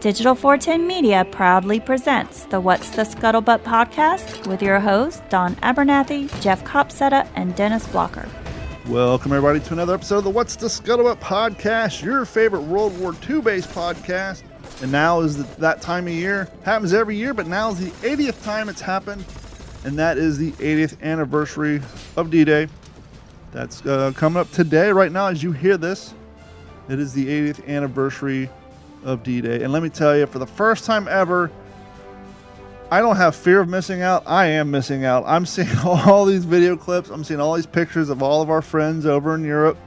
Digital 410 Media proudly presents the What's the Scuttlebutt podcast with your hosts, Don Abernathy, Jeff Copsetta, and Dennis Blocker. Welcome, everybody, to another episode of the What's the Scuttlebutt podcast, your favorite World War II-based podcast. And now is that time of year. Happens every year, but now is the 80th time it's happened, and that is the 80th anniversary of D-Day. That's coming up today, right now, as you hear this. It is the 80th anniversary of D-Day. And let me tell you, for the first time ever, I don't have fear of missing out. I am missing out. I'm seeing all these video clips. I'm seeing all these pictures of all of our friends over in Europe.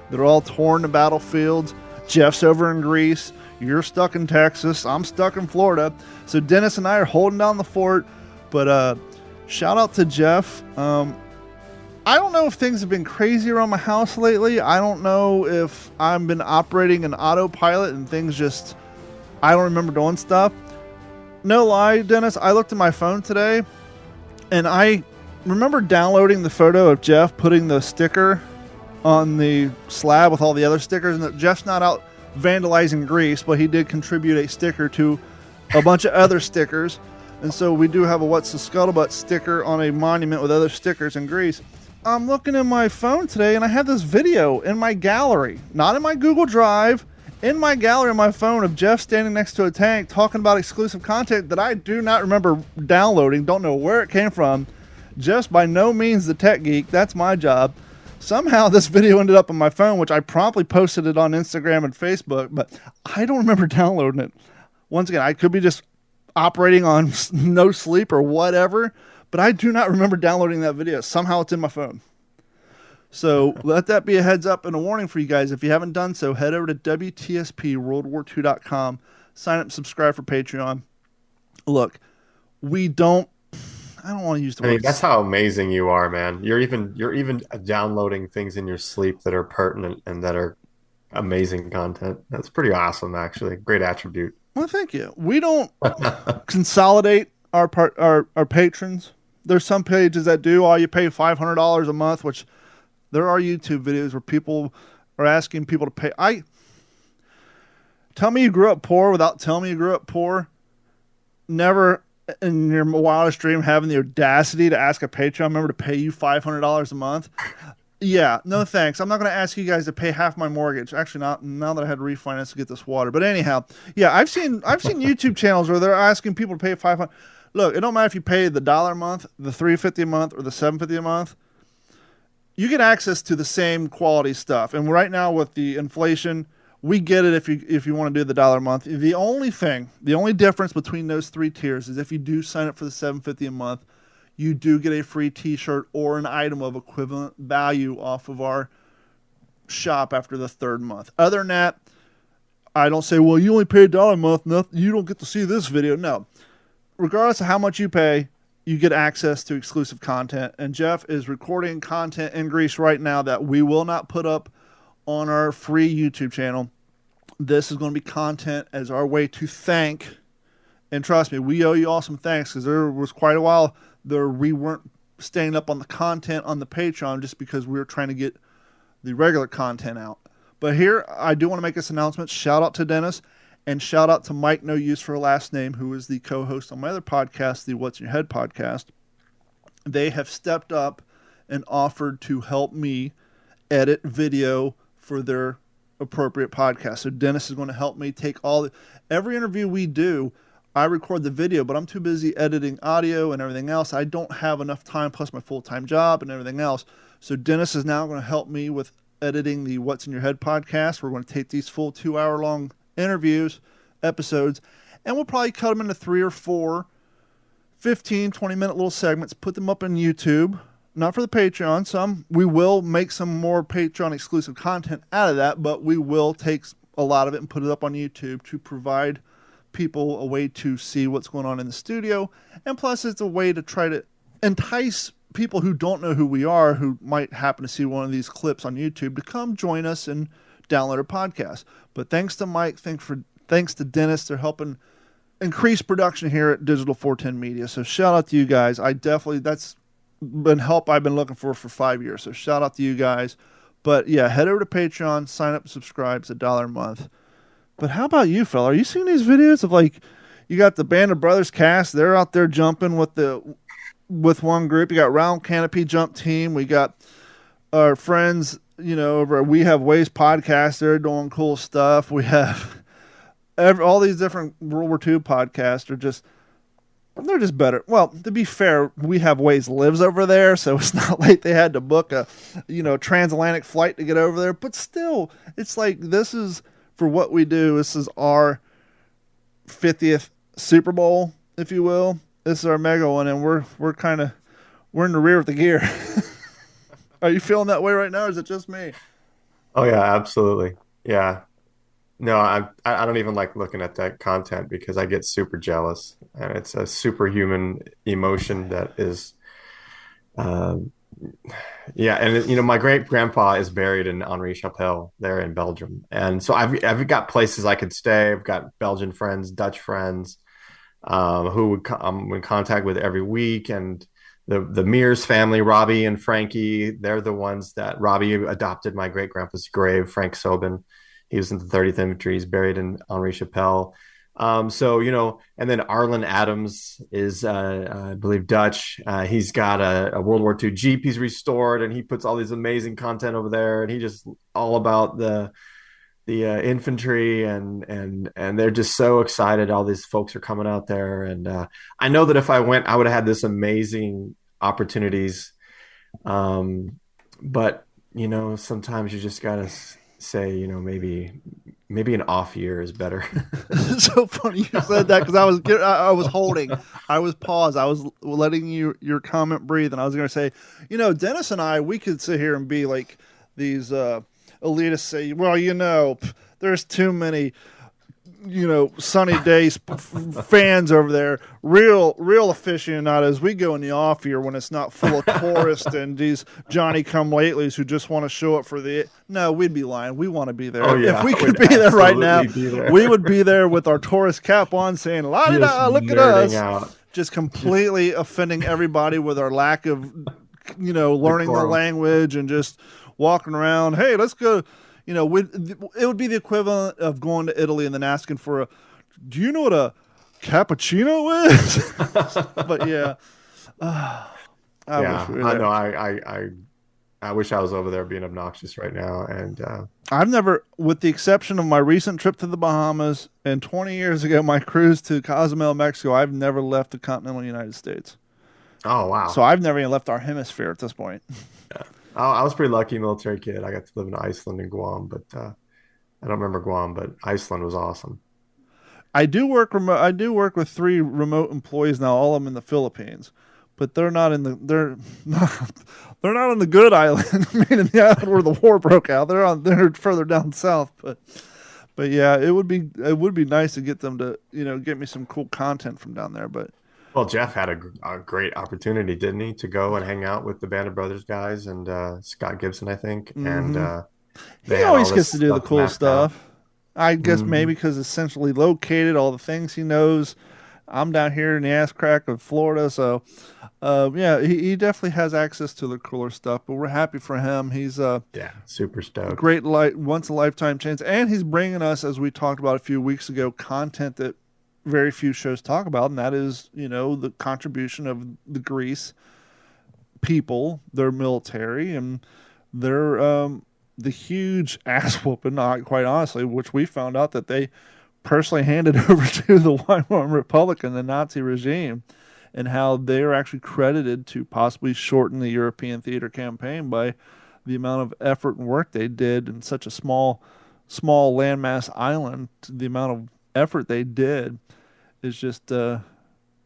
They're all torn to battlefields. Jeff's over in Greece. You're stuck in Texas. I'm stuck in Florida. So Dennis and I are holding down the fort. But shout out to Jeff. I don't know if things have been crazy around my house lately. I don't know if I've been operating an autopilot and things just, I don't remember doing stuff. No lie, Dennis, I looked at my phone today and I remember downloading the photo of Jeff putting the sticker on the slab with all the other stickers. And Jeff's not out vandalizing Greece, but he did contribute a sticker to a bunch of other stickers. And so we do have a What's the Scuttlebutt sticker on a monument with other stickers in Greece. I'm looking at my phone today and I have this video in my gallery, not in my Google Drive, in my gallery on my phone of Jeff standing next to a tank talking about exclusive content that I do not remember downloading, don't know where it came from. Jeff's by no means the tech geek, that's my job. Somehow this video ended up on my phone, which I promptly posted it on Instagram and Facebook, but I don't remember downloading it. Once again, I could be just operating on no sleep or whatever, but I do not remember downloading that video. Somehow it's in my phone. So let that be a heads up and a warning for you guys. If you haven't done so, head over to WTSPWWII-EP.com. Sign up and subscribe for Patreon. Look, I don't want to use the word. I mean, that's how amazing you are, man. You're even downloading things in your sleep that are pertinent and that are amazing content. That's pretty awesome, actually. Great attribute. Well, thank you. We don't consolidate our patrons. There's some pages that do. You pay $500 a month, which there are YouTube videos where people are asking people to pay. Tell me you grew up poor without telling me you grew up poor. Never in your wildest dream having the audacity to ask a Patreon member to pay you $500 a month. Yeah, no thanks. I'm not going to ask you guys to pay half my mortgage. Actually, not now that I had to refinance to get this water. But anyhow, yeah, I've seen YouTube channels where they're asking people to pay $500. Look, it don't matter if you pay the $1 a month, the $3.50 a month, or the $7.50 a month. You get access to the same quality stuff. And right now with the inflation, we get it if you want to do the $1 a month. The only difference between those three tiers is if you do sign up for the $7.50 a month, you do get a free t-shirt or an item of equivalent value off of our shop after the third month. Other than that, I don't say, well, you only pay $1 a month, you don't get to see this video. No. Regardless of how much you pay, you get access to exclusive content. And Jeff is recording content in Greece right now that we will not put up on our free YouTube channel. This is going to be content as our way to thank. And trust me, we owe you all some thanks because there was quite a while there we weren't staying up on the content on the Patreon just because we were trying to get the regular content out. But here, I do want to make this announcement. Shout out to Dennis. And shout out to Mike, no use for a last name, who is the co-host on my other podcast, the What's in Your Head podcast. They have stepped up and offered to help me edit video for their appropriate podcast. So Dennis is going to help me take every interview we do. I record the video, but I'm too busy editing audio and everything else. I don't have enough time, plus my full-time job and everything else. So Dennis is now going to help me with editing the What's in Your Head podcast. We're going to take these full 2-hour-long interviews, episodes, and we'll probably cut them into 3 or 4 15, 20-minute little segments, put them up on YouTube, not for the Patreon. We will make some more Patreon exclusive content out of that, but we will take a lot of it and put it up on YouTube to provide people a way to see what's going on in the studio. And plus, it's a way to try to entice people who don't know who we are, who might happen to see one of these clips on YouTube, to come join us and download our podcast. But thanks to Mike, thanks to Dennis, they're helping increase production here at Digital 410 Media. So shout out to you guys. That's been help I've been looking for 5 years. So shout out to you guys. But yeah, head over to Patreon, sign up and subscribe. It's $1 a month. But how about you, fella? Are you seeing these videos of like, you got the Band of Brothers cast, they're out there jumping with one group. You got Round Canopy Jump Team. We got our friends, over at We Have Ways podcast. They're doing cool stuff. We have all these different World War II podcasts they're just better. Well, to be fair, We Have Ways lives over there, so it's not like they had to book a, transatlantic flight to get over there. But still, it's like, this is, for what we do, this is our 50th Super Bowl, if you will. This is our mega one, and we're in the rear of the gear. Are you feeling that way right now, or is it just me? Oh yeah, absolutely. Yeah. No, I don't even like looking at that content because I get super jealous, and it's a superhuman emotion that is, um, yeah. And my great grandpa is buried in Henri Chapelle there in Belgium, and so I've got places I could stay. I've got Belgian friends, Dutch friends, who I'm in contact with every week, and the Mears family, Robbie and Frankie, they're the ones that Robbie adopted my great grandpa's grave, Frank Sobin. He was in the 30th Infantry. He's buried in Henri Chapelle. So, and then Arlen Adams is, I believe, Dutch. He's got a World War II Jeep he's restored, and he puts all these amazing content over there. And he just all about the infantry, and they're just so excited. All these folks are coming out there. And I know that if I went, I would have had this amazing opportunities. But, sometimes you just got to say, maybe an off year is better. It's so funny you said that, because I was paused. I was letting your comment breathe, and I was going to say, Dennis and I, we could sit here and be like these elitists, say, well, there's too many, sunny days fans over there, real aficionados. We go in the off year when it's not full of tourists and these Johnny come latelys who just want to show up for no, we'd be lying. We want to be there. Oh, yeah. If we could be there right now, we would be there with our tourist cap on, saying, la da da, look at us. Out. Just completely offending everybody with our lack of, learning the language, and just walking around. Hey, let's go. It would be the equivalent of going to Italy and then asking for do you know what a cappuccino is? But yeah. I wish I was over there being obnoxious right now. And I've never, with the exception of my recent trip to the Bahamas and 20 years ago, my cruise to Cozumel, Mexico, I've never left the continental United States. Oh, wow. So I've never even left our hemisphere at this point. Yeah. I was pretty lucky military kid. I got to live in Iceland and Guam, but I don't remember Guam, but Iceland was awesome. I do work remote. I do work with 3 remote employees now, all of them in the Philippines, but they're not in the good island, meaning the island where the war broke out. They're further down south, but yeah, it would be nice to get them to get me some cool content from down there, but. Well, Jeff had a great opportunity, didn't he, to go and hang out with the Band of Brothers guys and Scott Gibson, I think. Mm-hmm. And he always gets to do the cool stuff. I guess maybe because it's centrally located, all the things he knows. I'm down here in the ass crack of Florida, so yeah, he definitely has access to the cooler stuff. But we're happy for him. He's super stoked. Great once in a lifetime chance, and he's bringing us, as we talked about a few weeks ago, content that very few shows talk about, and that is, the contribution of the Greece people, their military, and their the huge ass whooping, quite honestly, which we found out that they personally handed over to the Weimar Republic and the Nazi regime, and how they are actually credited to possibly shorten the European theater campaign by the amount of effort and work they did in such a small landmass island. The amount of effort they did is just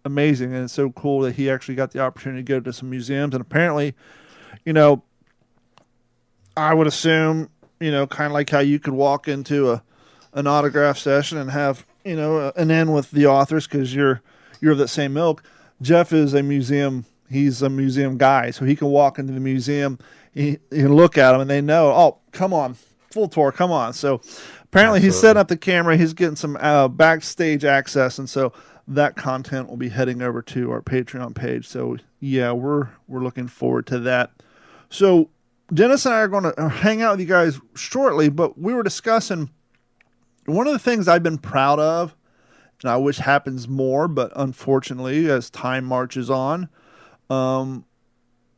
amazing, and it's so cool that he actually got the opportunity to go to some museums. And apparently, I would assume, kind of like how you could walk into an autograph session and have, an end with the authors because you're of that same ilk. Jeff is a museum. He's a museum guy, so he can walk into the museum, he can look at them, and they know, oh, come on, full tour, come on. So apparently he's setting up the camera. He's getting some backstage access, and so that content will be heading over to our Patreon page. So yeah, we're looking forward to that. So Dennis and I are going to hang out with you guys shortly, but we were discussing one of the things I've been proud of, and I wish happens more, but unfortunately, as time marches on,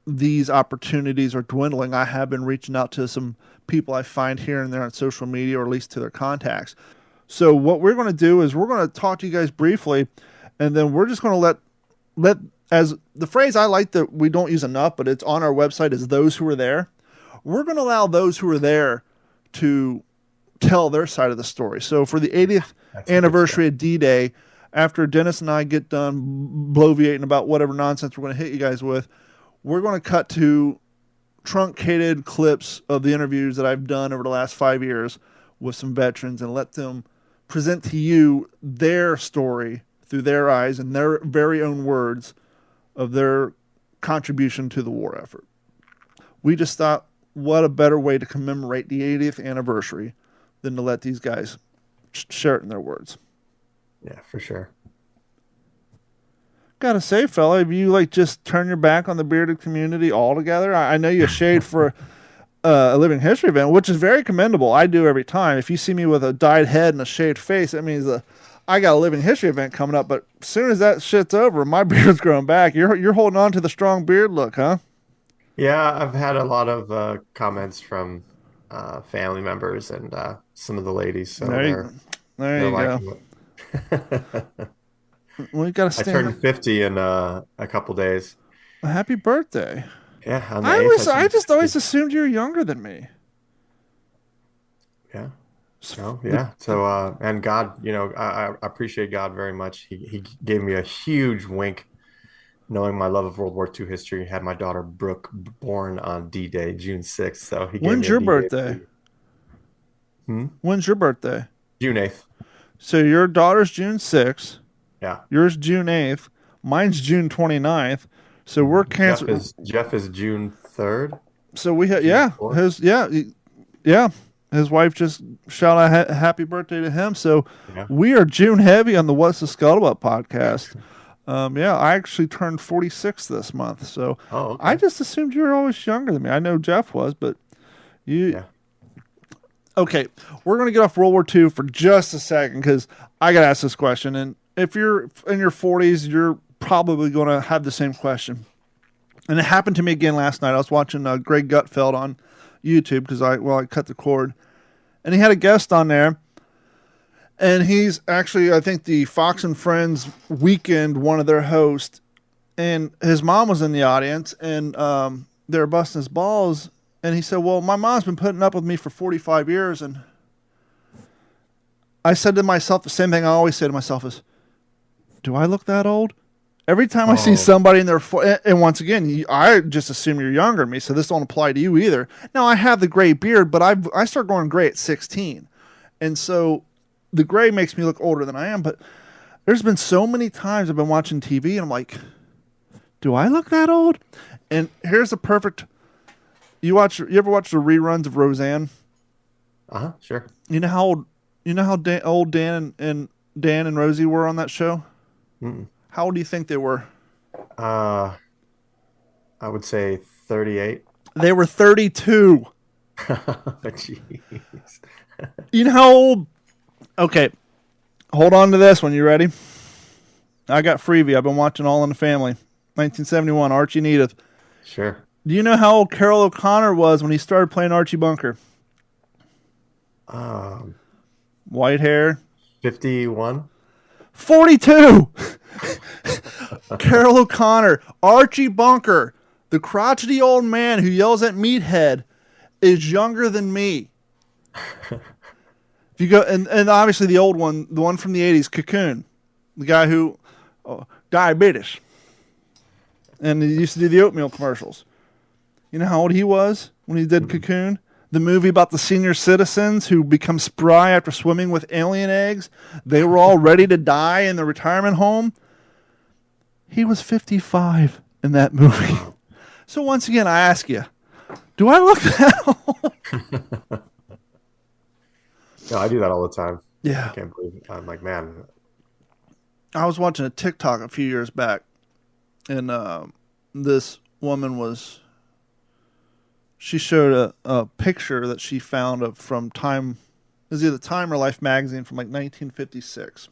these opportunities are dwindling. I have been reaching out to some people I find here and there on social media, or at least to their contacts. So what we're going to do is we're going to talk to you guys briefly, and then we're just going to let as the phrase I like that we don't use enough, but it's on our website, is those who were there. We're going to allow those who were there to tell their side of the story. So for the 80th anniversary of D-Day, after Dennis and I get done bloviating about whatever nonsense we're going to hit you guys with, we're going to cut to truncated clips of the interviews that I've done over the last 5 years with some veterans and let them present to you their story through their eyes and their very own words of their contribution to the war effort. We just thought, what a better way to commemorate the 80th anniversary than to let these guys share it in their words. Yeah, for sure. Gotta say, fella, have you like just turned your back on the bearded community altogether? I know you shade for a living history event, which is very commendable. I do every time. If you see me with a dyed head and a shaved face, that means I got a living history event coming up. But as soon as that shit's over, my beard's growing back. You're holding on to the strong beard look, huh? Yeah, I've had a lot of comments from family members and some of the ladies. So there you go. liking it. Well, you gotta I stand turned 50 in a couple days. Happy birthday. Yeah, on the I 8th, I turned just always 50. assumed you were younger than me. Yeah. So yeah. So and God, I appreciate God very much. He gave me a huge wink, knowing my love of World War II history. Had my daughter Brooke born on D-Day, June 6th. So he gave When's me a your D-Day birthday? When's your birthday? June 8th. So your daughter's June 6th. Yeah. Yours June 8th. Mine's June 29th. So we're canceling. Jeff is June 3rd. So we had, June 4th. his wife just shouted out happy birthday to him. So Yeah. we are June heavy on the What's the Scuttlebutt podcast. I actually turned 46 this month. So Oh, okay. I just assumed you were always younger than me. I know Jeff was, but you. Yeah. Okay, we're going to get off World War II for just a second because I got to ask this question. And if you're in your 40s, you're probably going to have the same question. And it happened to me again last night. I was watching Greg Gutfeld on YouTube because I cut the cord. And he had a guest on there. And he's actually, I think, the Fox and Friends Weekend, one of their hosts. And his mom was in the audience. And they were busting his balls. And he said, well, my mom's been putting up with me for 45 years. And I said to myself the same thing I always say to myself is, do I look that old? Every time I see somebody in their... And once again, I just assume you're younger than me, so this don't apply to you either. Now, I have the gray beard, but I started growing gray at 16. And so the gray makes me look older than I am. But there's been so many times I've been watching TV, and I'm like, do I look that old? And here's the perfect... You ever watch the reruns of Roseanne? Sure. You know how old Dan and Rosie were on that show? Mm-mm. How old do you think they were? I would say 38. They were 32. Jeez. You know how old? Okay, hold on to this one. You ready? I got Freebie. I've been watching All in the Family. 1971, Archie and Edith. Sure. Do you know how old Carroll O'Connor was when he started playing Archie Bunker? White hair. 51. 42. Carroll O'Connor, Archie Bunker, the crotchety old man who yells at Meathead, is younger than me. If you go and obviously the old one, the one from the 80s, Cocoon, the guy who diabetes, and he used to do the oatmeal commercials. You know how old he was when he did Cocoon? The movie about the senior citizens who become spry after swimming with alien eggs. They were all ready to die in the retirement home. He was 55 in that movie. So once again, I ask you, do I look that old? No, I do that all the time. Yeah. I can't believe it. I'm like, man. I was watching a TikTok a few years back, and this woman she showed a picture that she found from time was either Time or Life magazine from like 1956.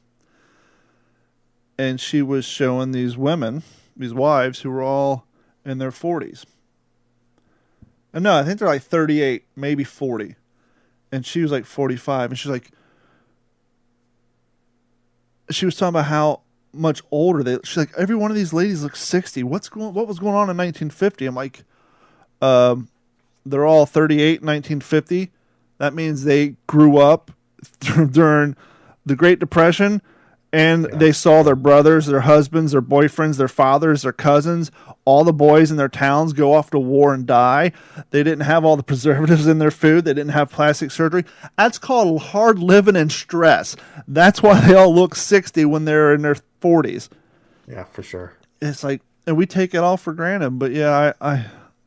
And she was showing these women, these wives, who were all in their 40s. And no, I think they're like 38, maybe 40. And she was like 45. And she was talking about how much older she's like, every one of these ladies looks 60. What was going on in 1950? I'm like, they're all 38 in 1950. That means they grew up during the Great Depression, and they saw their brothers, their husbands, their boyfriends, their fathers, their cousins, all the boys in their towns go off to war and die. They didn't have all the preservatives in their food. They didn't have plastic surgery. That's called hard living and stress. That's why they all look 60 when they're in their 40s. Yeah, for sure. It's like, and we take it all for granted. But yeah,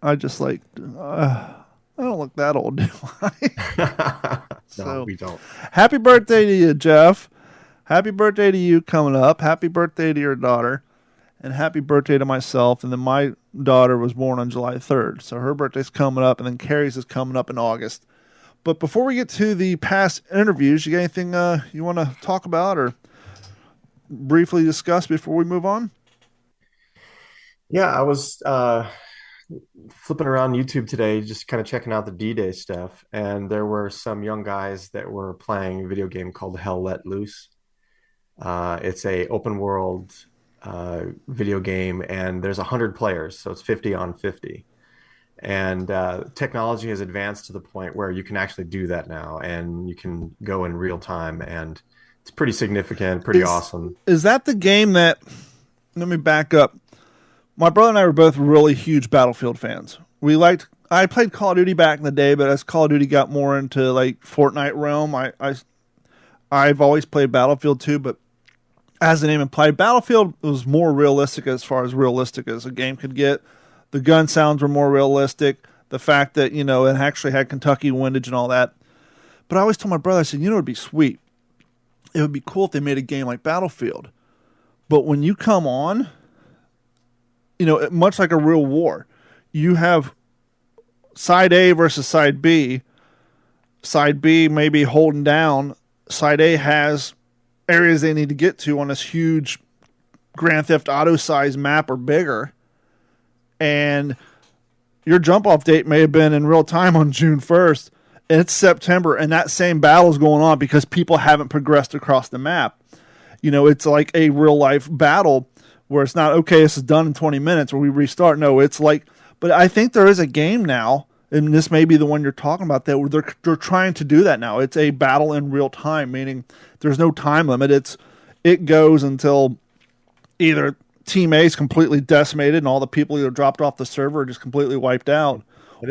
I just like, I don't look that old, do I? No, we don't. Happy birthday to you, Jeff. Happy birthday to you coming up. Happy birthday to your daughter. And happy birthday to myself. And then my daughter was born on July 3rd. So her birthday's coming up. And then Carrie's is coming up in August. But before we get to the past interviews, you got anything you want to talk about or briefly discuss before we move on? Yeah, I was flipping around YouTube today, just kind of checking out the D-Day stuff. And there were some young guys that were playing a video game called Hell Let Loose. It's a open world video game, and there's 100 players, so it's 50 on 50. And technology has advanced to the point where you can actually do that now, and you can go in real time, and it's pretty significant, pretty awesome. Is that the game that? Let me back up. My brother and I were both really huge Battlefield fans. I played Call of Duty back in the day, but as Call of Duty got more into like Fortnite realm, I've always played Battlefield too, but as the name implied, Battlefield was more realistic as far as realistic as a game could get. The gun sounds were more realistic. The fact that, it actually had Kentucky windage and all that. But I always told my brother, I said, it would be sweet. It would be cool if they made a game like Battlefield. But when you come on, much like a real war, you have side A versus side B. Side B may be holding down. Side A has areas they need to get to on this huge Grand Theft Auto size map or bigger. And your jump off date may have been in real time on June 1st. And it's September, and that same battle is going on because people haven't progressed across the map. It's like a real life battle where it's not, okay, this is done in 20 minutes where we restart. No, it's like, but I think there is a game now, and this may be the one you're talking about, that where they're trying to do that now. It's a battle in real time, meaning there's no time limit. It goes until either Team A is completely decimated and all the people either dropped off the server or just completely wiped out,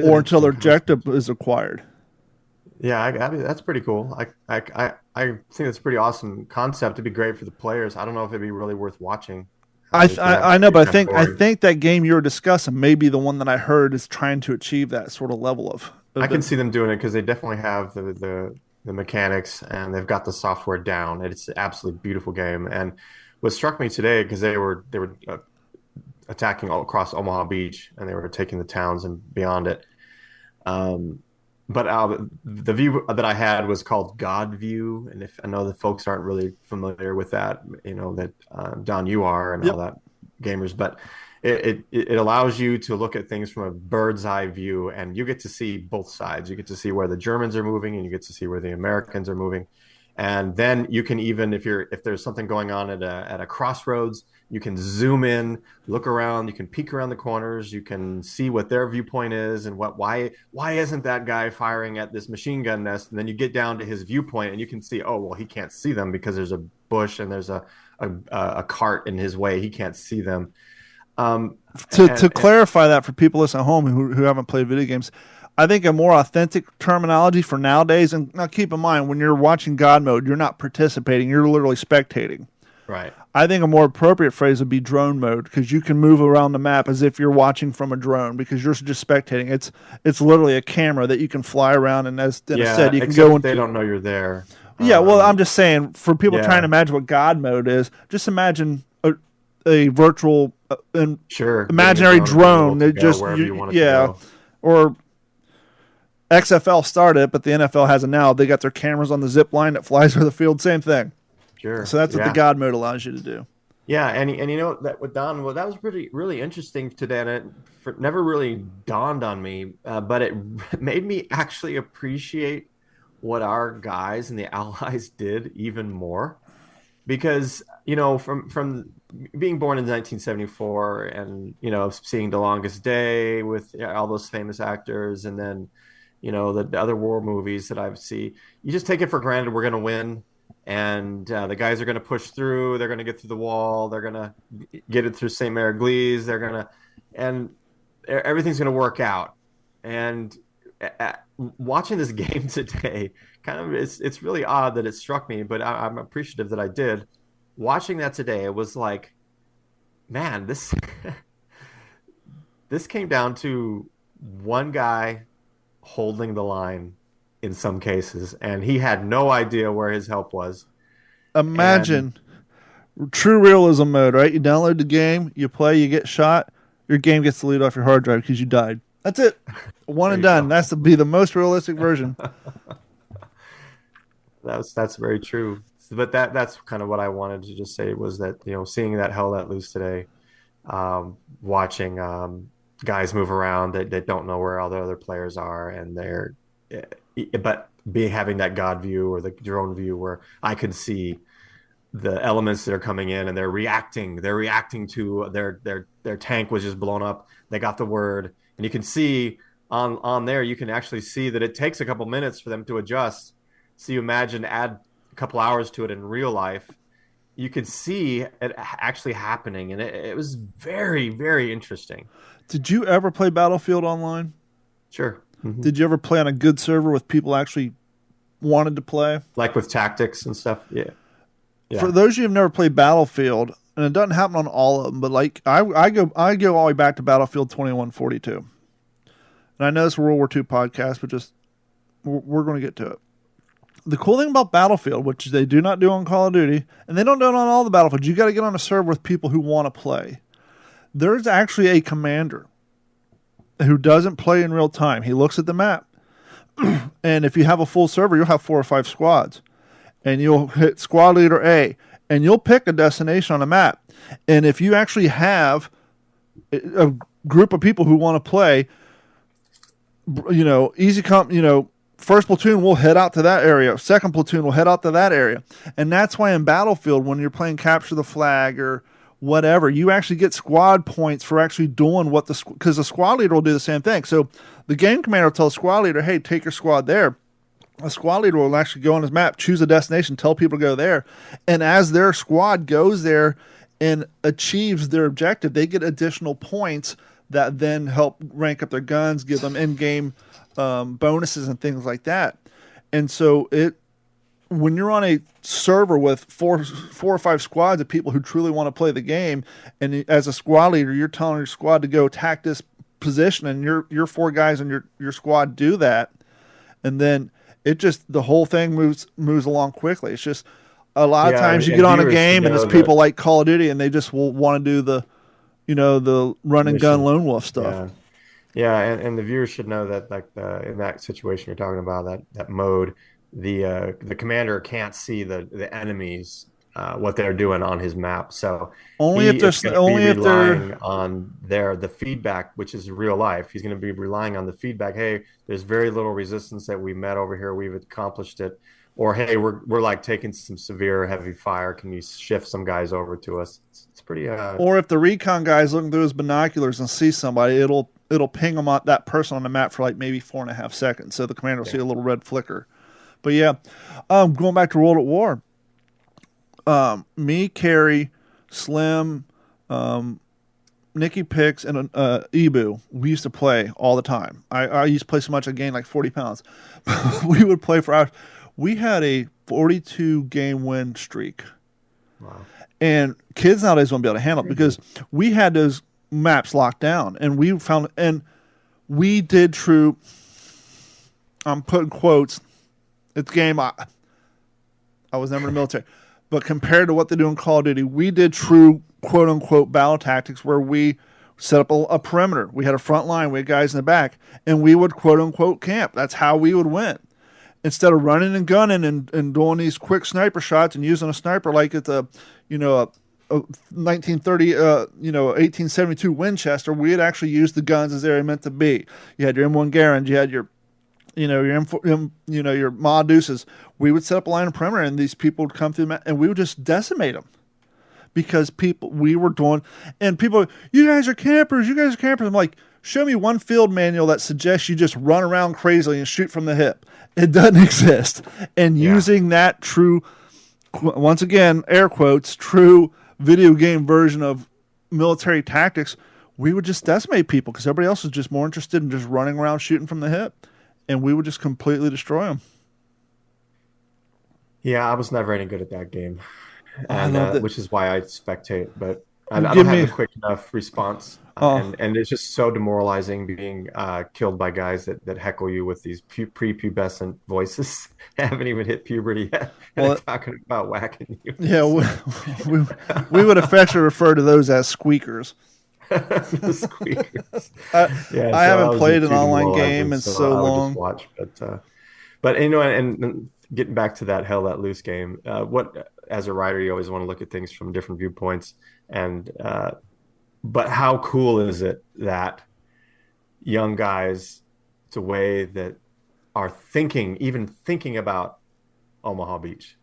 or until their objective is acquired. Yeah, I mean, that's pretty cool. I think it's a pretty awesome concept. It'd be great for the players. I don't know if it'd be really worth watching. I know, but I think that game you were discussing may be the one that I heard is trying to achieve that sort of level of. I can see them doing it because they definitely have the mechanics and they've got the software down. It's an absolutely beautiful game. And what struck me today, because they were attacking all across Omaha Beach and they were taking the towns and beyond it. But the view that I had was called God View, and if I know that folks aren't really familiar with that, that Don, you are, and all that gamers, but it allows you to look at things from a bird's eye view, and you get to see both sides. You get to see where the Germans are moving, and you get to see where the Americans are moving, and then you can even, if there's something going on at a crossroads, you can zoom in, look around, you can peek around the corners, you can see what their viewpoint is and why isn't that guy firing at this machine gun nest? And then you get down to his viewpoint and you can see, oh, well, he can't see them because there's a bush and there's a cart in his way. He can't see them. To clarify that for people listening at home who haven't played video games, I think a more authentic terminology for nowadays, and now keep in mind, when you're watching God mode, you're not participating, you're literally spectating. Right. I think a more appropriate phrase would be drone mode, because you can move around the map as if you're watching from a drone, because you're just spectating. It's literally a camera that you can fly around, and as Dennis said, you can go into. They don't know you're there. Yeah, well, I'm just saying, for people trying to imagine what God mode is, just imagine a virtual, imaginary drone that just wherever you want it to go. or XFL started it, but the NFL has it now. They got their cameras on the zip line that flies over the field. Same thing. Sure. So that's what the God mode allows you to do. Yeah, and you know that with Don, well, that was really interesting today, and it never really dawned on me, but it made me actually appreciate what our guys and the allies did even more, because from being born in 1974 and seeing The Longest Day with all those famous actors, and then the other war movies that I've seen, you just take it for granted we're going to win. And the guys are going to push through. They're going to get through the wall. They're going to get it through St. Mary Glees. And everything's going to work out. And watching this game today, it's really odd that it struck me, but I'm appreciative that I did. Watching that today, it was like, man, this came down to one guy holding the line in some cases, and he had no idea where his help was. Imagine true realism mode, right? You download the game, you play, you get shot, your game gets deleted off your hard drive because you died. That's it. One and done. Go. That's to be the most realistic version. That's very true. But that's kind of what I wanted to just say, was that, seeing that hell let loose today, watching guys move around that don't know where all the other players are, and but having that God view or the drone view where I can see the elements that are coming in and they're reacting to their tank was just blown up. They got the word, and you can see on there, you can actually see that it takes a couple minutes for them to adjust. So you imagine add a couple hours to it in real life, you could see it actually happening. And it was very, very interesting. Did you ever play Battlefield Online? Sure. Mm-hmm. Did you ever play on a good server with people actually wanted to play? Like with tactics and stuff? Yeah. For those of you who've never played Battlefield, and it doesn't happen on all of them, but like I go all the way back to Battlefield 2142. And I know it's a World War II podcast, but just we're going to get to it. The cool thing about Battlefield, which they do not do on Call of Duty, and they don't do it on all the Battlefields, you got to get on a server with people who want to play. There's actually a commander who doesn't play in real time. He looks at the map. And if you have a full server, you'll have 4 or 5 squads. And you'll hit squad leader A. And you'll pick a destination on a map. And if you actually have a group of people who want to play, first platoon will head out to that area. Second platoon will head out to that area. And that's why in Battlefield, when you're playing Capture the Flag or whatever, you actually get squad points for actually doing what because the squad leader will do the same thing. So the game commander will tell the squad leader, hey, take your squad there. A squad leader will actually go on his map, choose a destination, tell people to go there. And as their squad goes there and achieves their objective, they get additional points that then help rank up their guns, give them in-game bonuses and things like that. And so when you're on a server with four or 5 squads of people who truly want to play the game, and as a squad leader, you're telling your squad to go attack this position, and your 4 guys in your squad do that, and then the whole thing moves along quickly. It's just a lot of times you get on a game and there's people like Call of Duty, and they just will want to do the run and gun lone wolf stuff. Yeah, and the viewers should know that in that situation you're talking about, that mode, the commander can't see the enemies what they're doing on his map. So if they're relying on the feedback, which is real life. He's going to be relying on the feedback. Hey, there's very little resistance that we met over here. We've accomplished it. Or hey, we're like taking some severe heavy fire. Can you shift some guys over to us? It's pretty. Or if the recon guy's looking through his binoculars and sees somebody, it'll ping them on that person on the map for like maybe 4.5 seconds. So the commander will see a little red flicker. But yeah, going back to World at War, me, Carrie, Slim, Nikki Pix, and Ibu, we used to play all the time. I used to play so much I gained like 40 pounds. We would play for hours. We had a 42 game win streak. Wow. And kids nowadays won't be able to handle it because we had those maps locked down, and we did true, I'm putting quotes, it's game, I was never in the military, but compared to what they do in Call of Duty, we did true quote-unquote battle tactics where we set up a perimeter. We had a front line. We had guys in the back, and we would quote unquote camp. That's how we would win. Instead of running and gunning and doing these quick sniper shots and using a sniper like it's a 1930, 1872 Winchester, we had actually used the guns as they were meant to be. You had your M1 Garands, you had your your Ma Deuces. We would set up a line of perimeter, and these people would come through, and we would just decimate them because we were doing, and people, you guys are campers. I'm like, show me one field manual that suggests you just run around crazily and shoot from the hip. It doesn't exist. And using that true, once again, air quotes, true video game version of military tactics, we would just decimate people because everybody else was just more interested in just running around shooting from the hip, and we would just completely destroy them. Yeah, I was never any good at that game, and which is why I spectate, but I don't have a quick enough response. And it's just so demoralizing being killed by guys that heckle you with these prepubescent voices. Haven't even hit puberty yet. And they're talking about whacking you. Yeah, we would affectionately refer to those as squeakers. The squeakers. I haven't played an online game in so long. Just watch, but and getting back to that Hell Let Loose game, as a writer, you always want to look at things from different viewpoints, and but how cool is it that young guys, it's a way that are even thinking about Omaha Beach,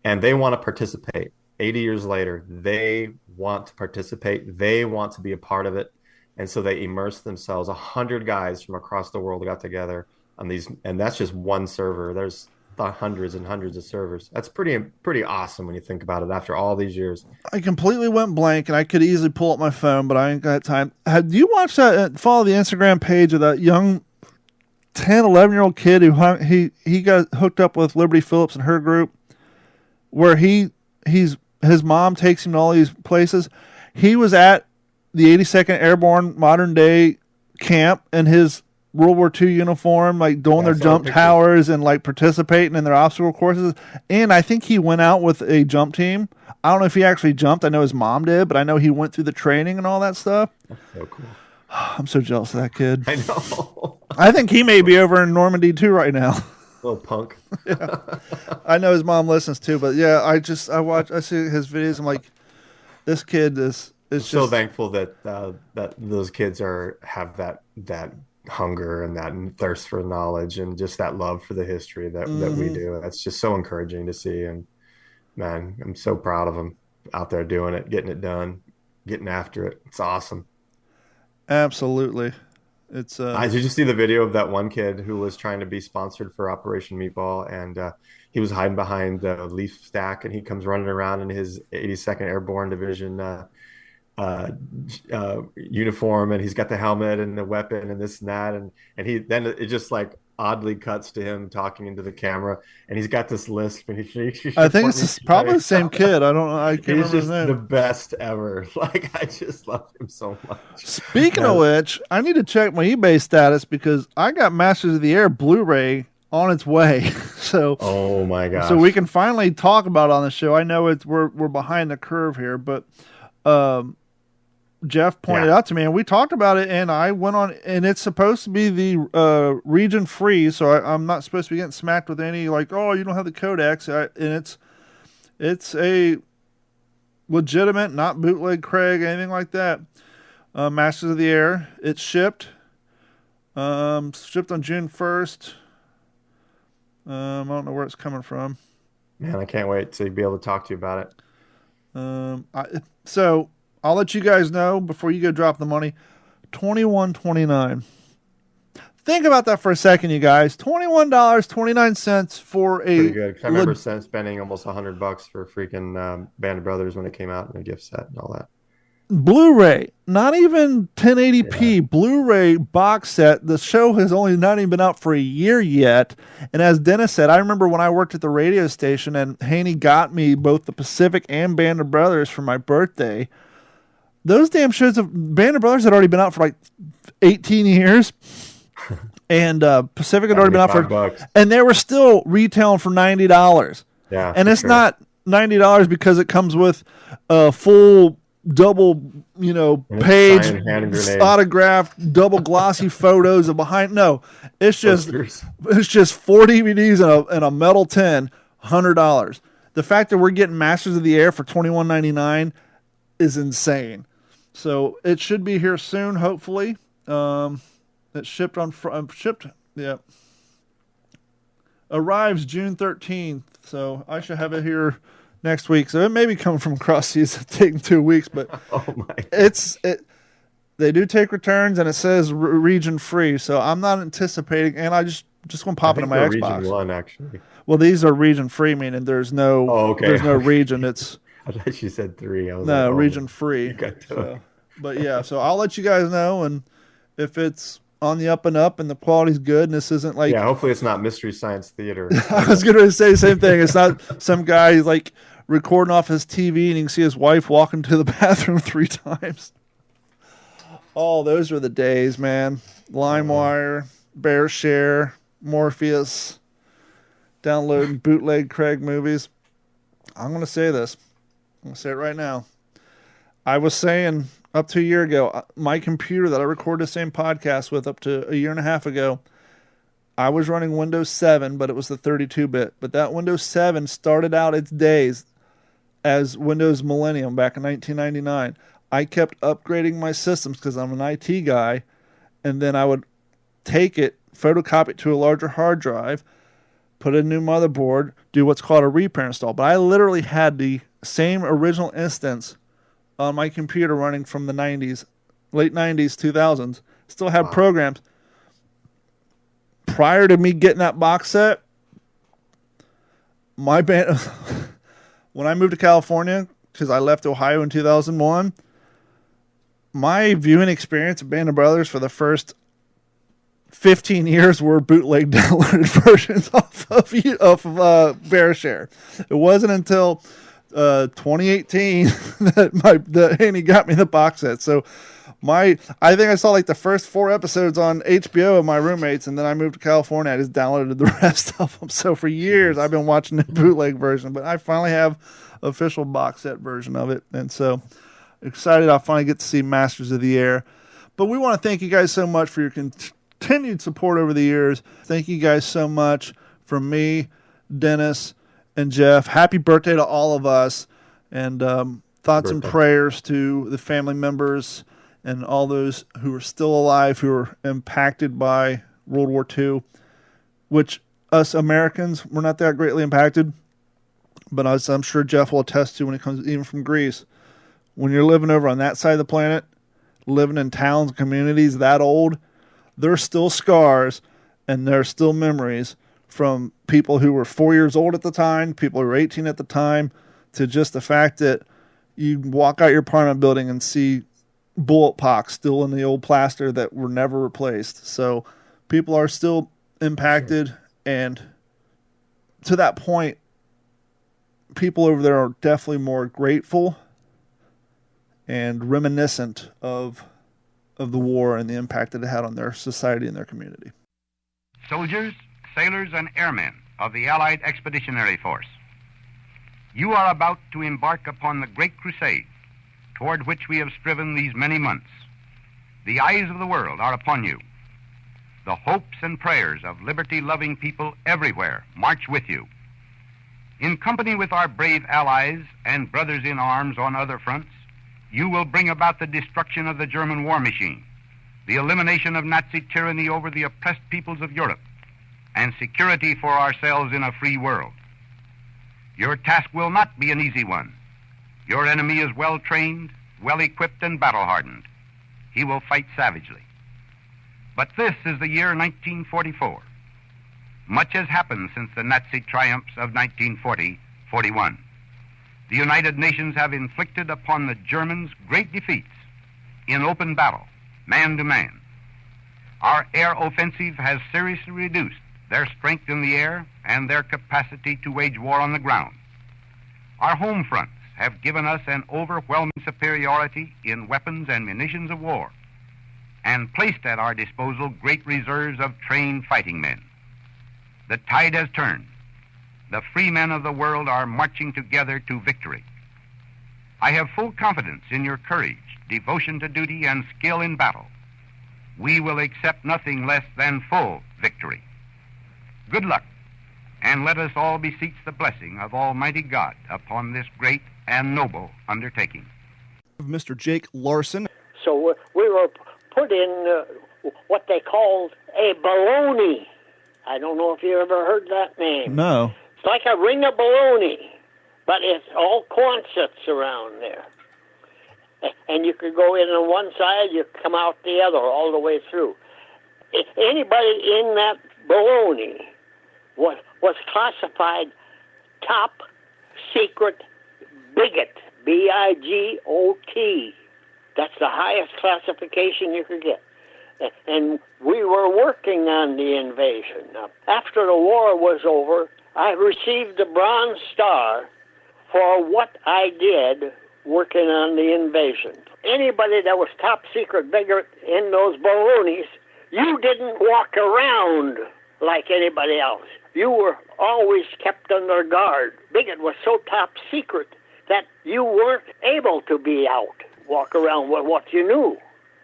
and they want to participate. 80 years later, they want to participate. They want to be a part of it. And so they immerse themselves. 100 guys from across the world got together on these, and that's just one server. There's hundreds and hundreds of servers. That's pretty awesome when you think about it after all these years. I completely went blank, and I could easily pull up my phone, but I ain't got time. Have you watched that? Follow the Instagram page of that young 10, 11-year-old kid who he got hooked up with Liberty Phillips and her group, where his mom takes him to all these places. He was at the 82nd Airborne modern day camp in his World War II uniform, like doing their jump towers and like participating in their obstacle courses. And I think he went out with a jump team. I don't know if he actually jumped. I know his mom did, but I know he went through the training and all that stuff. That's so cool. I'm so jealous of that kid. I know. I think he may be over in Normandy too right now. Little punk. Yeah. I know his mom listens too, but yeah, I see his videos. I'm like, this kid is so thankful that those kids have that hunger and that thirst for knowledge and just that love for the history that we do. That's just so encouraging to see. And man, I'm so proud of them out there doing it, getting it done, getting after it. It's awesome. Absolutely. It's did you see the video of that one kid who was trying to be sponsored for Operation Meatball, and he was hiding behind the leaf stack, and he comes running around in his 82nd Airborne Division uniform, and he's got the helmet and the weapon and this and that, and it just like oddly cuts to him talking into the camera, and he's got this lisp, and I think it's probably the same kid. I don't know. I can't remember his name. The best ever. Like, I just love him so much. Speaking of which, I need to check my eBay status because I got Masters of the Air Blu-ray on its way. So, oh my gosh. So we can finally talk about it on the show. I know we're behind the curve here, but Jeff pointed out to me, and we talked about it, and I went on, and it's supposed to be the region free, so I'm not supposed to be getting smacked with any, like, oh, you don't have the codex, and it's a legitimate, not bootleg Craig, anything like that. Masters of the Air, it's shipped on June 1st. I don't know where it's coming from. Man, I can't wait to be able to talk to you about it. So I'll let you guys know before you go drop the money. $21.29. Think about that for a second, you guys. $21.29 for a. Pretty good. I remember spending almost $100 for freaking Band of Brothers when it came out in a gift set and all that. Blu-ray, not even 1080p. Yeah. Blu-ray box set. The show has only not even been out for a year yet. And as Dennis said, I remember when I worked at the radio station and Haney got me both the Pacific and Band of Brothers for my birthday. Those damn shows of Band of Brothers had already been out for like 18 years. And Pacific had already been out for $5. And they were still retailing for $90. Yeah. And it's not $90 because it comes with a full double, page Giant hand grenade. autographed, double glossy photos of behind. No, it's just Posters. 4 DVDs in a metal tin, $100. The fact that we're getting Masters of the Air for $21.99 is insane. So it should be here soon, hopefully. It's shipped yeah. Arrives June 13th, so I should have it here next week. So it may be coming from across seas, taking 2 weeks, but Oh my! They do take returns, and it says region free. So I'm not anticipating, and I just going to pop it in my Xbox. Region 1, actually. Well, these are region free, meaning there's no there's no region. It's I thought you said 3. I was no like, region free. So, but yeah, so I'll let you guys know, and if it's on the up and up and the quality's good, and this isn't like hopefully it's not Mystery Science Theater. I was going to say the same thing. It's not some guy like recording off his TV and you can see his wife walking to the bathroom 3 times. Oh, those were the days, man. LimeWire, BearShare, Morpheus, downloading bootleg Craig movies. I'm going to say this. I'm going to say it right now. I was saying up to a year ago, my computer that I record the same podcast with up to a year and a half ago, I was running Windows 7, but it was the 32-bit. But that Windows 7 started out its days as Windows Millennium back in 1999. I kept upgrading my systems because I'm an IT guy, and then I would take it, photocopy it to a larger hard drive, put a new motherboard, do what's called a repair install. But I literally had the same original instance on my computer running from the 90s, late 90s, 2000s. Still had programs. Prior to me getting that box set, my band, when I moved to California, because I left Ohio in 2001, my viewing experience of Band of Brothers for the first 15 years were bootleg downloaded versions of BearShare. It wasn't until 2018 that Annie got me the box set. So I think I saw like the first 4 episodes on HBO of my roommates, and then I moved to California. I just downloaded the rest of them. So for years I've been watching the bootleg version, but I finally have official box set version of it, and so excited I'll finally get to see Masters of the Air. But we want to thank you guys so much for your continued support over the years. Thank you guys so much from me, Dennis, and Jeff. Happy birthday to all of us, and thoughts and prayers to the family members and all those who are still alive, who are impacted by World War II, which us Americans were not that greatly impacted, but as I'm sure Jeff will attest to when it comes even from Greece, when you're living over on that side of the planet, living in towns and communities that old, there's still scars and there's still memories from people who were 4 years old at the time, people who were 18 at the time, to just the fact that you walk out your apartment building and see bullet pocks still in the old plaster that were never replaced. So people are still impacted, and to that point, people over there are definitely more grateful and reminiscent of the war and the impact that it had on their society and their community. Soldiers, sailors, and airmen of the Allied Expeditionary Force, you are about to embark upon the great crusade toward which we have striven these many months. The eyes of the world are upon you. The hopes and prayers of liberty-loving people everywhere march with you. In company with our brave allies and brothers in arms on other fronts, you will bring about the destruction of the German war machine, the elimination of Nazi tyranny over the oppressed peoples of Europe, and security for ourselves in a free world. Your task will not be an easy one. Your enemy is well-trained, well-equipped, and battle-hardened. He will fight savagely. But this is the year 1944. Much has happened since the Nazi triumphs of 1940-41. The United Nations have inflicted upon the Germans great defeats in open battle, man to man. Our air offensive has seriously reduced their strength in the air and their capacity to wage war on the ground. Our home fronts have given us an overwhelming superiority in weapons and munitions of war, and placed at our disposal great reserves of trained fighting men. The tide has turned. The free men of the world are marching together to victory. I have full confidence in your courage, devotion to duty, and skill in battle. We will accept nothing less than full victory. Good luck, and let us all beseech the blessing of Almighty God upon this great and noble undertaking. Mr. Jake Larson. So we were put in what they called a baloney. I don't know if you ever heard that name. No. It's like a ring of baloney, but it's all corn sits around there. And you could go in on one side, you come out the other all the way through. If anybody in that baloney was classified top secret bigot, B-I-G-O-T. That's the highest classification you could get. And we were working on the invasion. Now, after the war was over, I received the Bronze Star for what I did working on the invasion. Anybody that was top secret bigot in those balonies, you didn't walk around like anybody else. You were always kept under guard. Bigot was so top secret that you weren't able to be out, walk around with what you knew.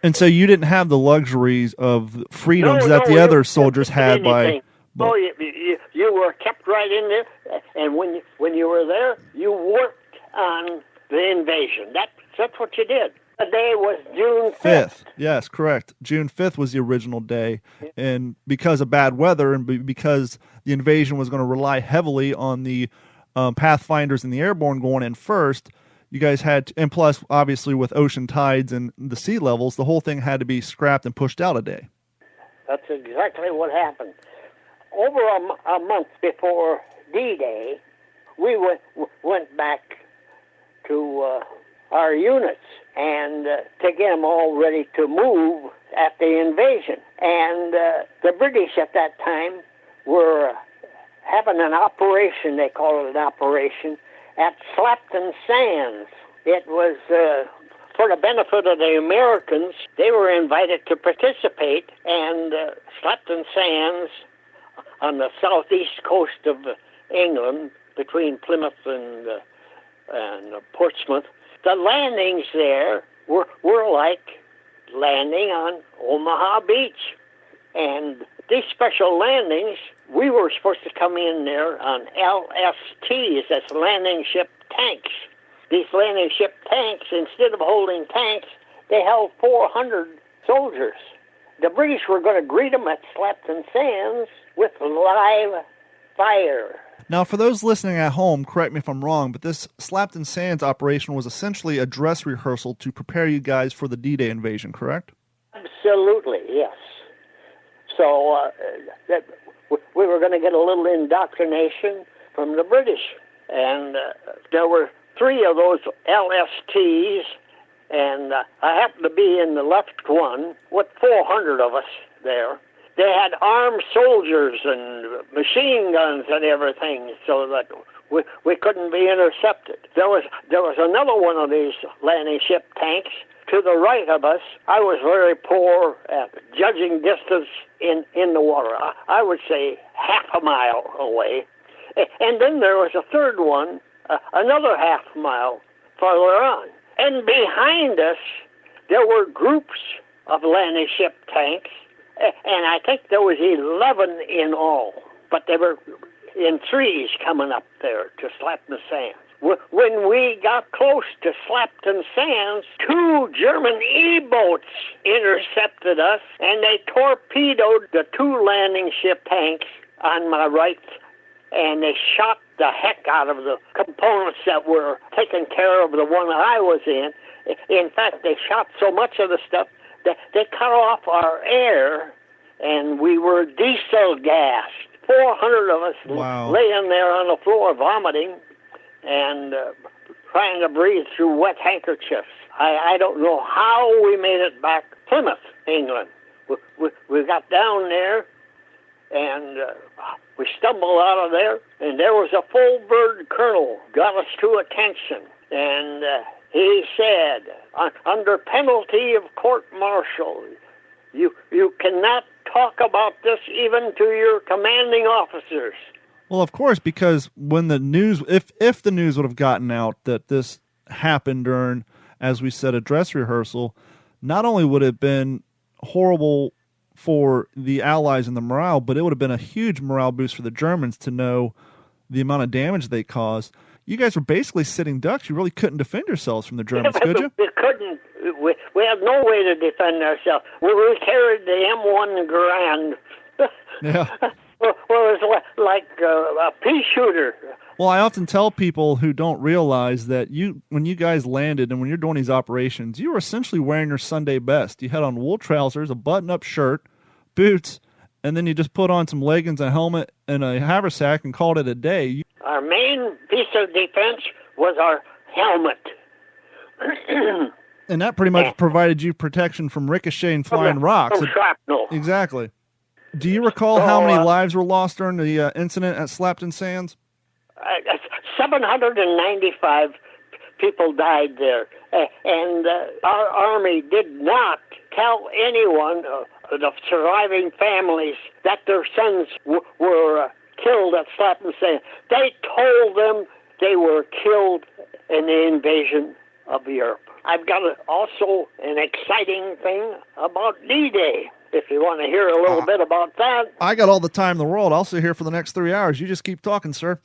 And so you didn't have the luxuries of freedoms that the other soldiers had by... Oh, you were kept right in there, and when you were there, you worked on the invasion. That's what you did. The day was June 5th. Yes, correct. June 5th was the original day, and because of bad weather and because the invasion was going to rely heavily on the Pathfinders and the airborne going in first, you guys had to, and plus, obviously, with ocean tides and the sea levels, the whole thing had to be scrapped and pushed out a day. That's exactly what happened. Over a month before D-Day, we went back to our units and to get them all ready to move at the invasion. And the British at that time were having an operation, they call it an operation, at Slapton Sands. It was for the benefit of the Americans. They were invited to participate, and Slapton Sands on the southeast coast of England, between Plymouth and Portsmouth, the landings there were like landing on Omaha Beach. And these special landings, we were supposed to come in there on LSTs, that's landing ship tanks. These landing ship tanks, instead of holding tanks, they held 400 soldiers. The British were going to greet them at Slapton Sands with live fire. Now, for those listening at home, correct me if I'm wrong, but this Slapton Sands operation was essentially a dress rehearsal to prepare you guys for the D-Day invasion, correct? Absolutely, yes. So we were going to get a little indoctrination from the British. And there were 3 of those LSTs, and I happened to be in the left one with 400 of us there. They had armed soldiers and machine guns and everything, so that we couldn't be intercepted. There was another one of these landing ship tanks to the right of us. I was very poor at judging distance in the water. I would say half a mile away. And then there was a third one, another half mile farther on. And behind us, there were groups of landing ship tanks, and I think there was 11 in all, but they were in threes coming up there to Slapton Sands. When we got close to Slapton Sands, 2 German E-boats intercepted us, and they torpedoed the 2 landing ship tanks on my right, and they shot the heck out of the components that were taking care of the one I was in. In fact, they shot so much of the stuff that they cut off our air, and we were diesel gassed. 400 of us laying there on the floor vomiting and trying to breathe through wet handkerchiefs. I don't know how we made it back to Plymouth, England. We got down there, and we stumbled out of there, and there was a full-bird colonel got us to attention, and he said, under penalty of court-martial, you cannot talk about this even to your commanding officers. Well, of course, because when the news, if the news would have gotten out that this happened during, as we said, a dress rehearsal, not only would it have been horrible for the Allies and the morale, but it would have been a huge morale boost for the Germans to know the amount of damage they caused. You guys were basically sitting ducks. You really couldn't defend yourselves from the Germans, could you? We couldn't. We had no way to defend ourselves. We carried the M1 Garand. Yeah. Well, it was like a pea shooter. Well, I often tell people who don't realize that when you guys landed and when you're doing these operations, you were essentially wearing your Sunday best. You had on wool trousers, a button-up shirt, boots, and then you just put on some leggings, a helmet, and a haversack and called it a day. Our main piece of defense was our helmet. And that pretty much provided you protection from ricocheting flying rocks. From shrapnel. Exactly. Do you recall how many lives were lost during the incident at Slapton Sands? 795 people died there. And our Army did not tell anyone, the surviving families, that their sons were killed at Slapton Sands. They told them they were killed in the invasion of Europe. I've got also an exciting thing about D-Day, if you want to hear a little bit about that. I got all the time in the world. I'll sit here for the next 3 hours. You just keep talking, sir.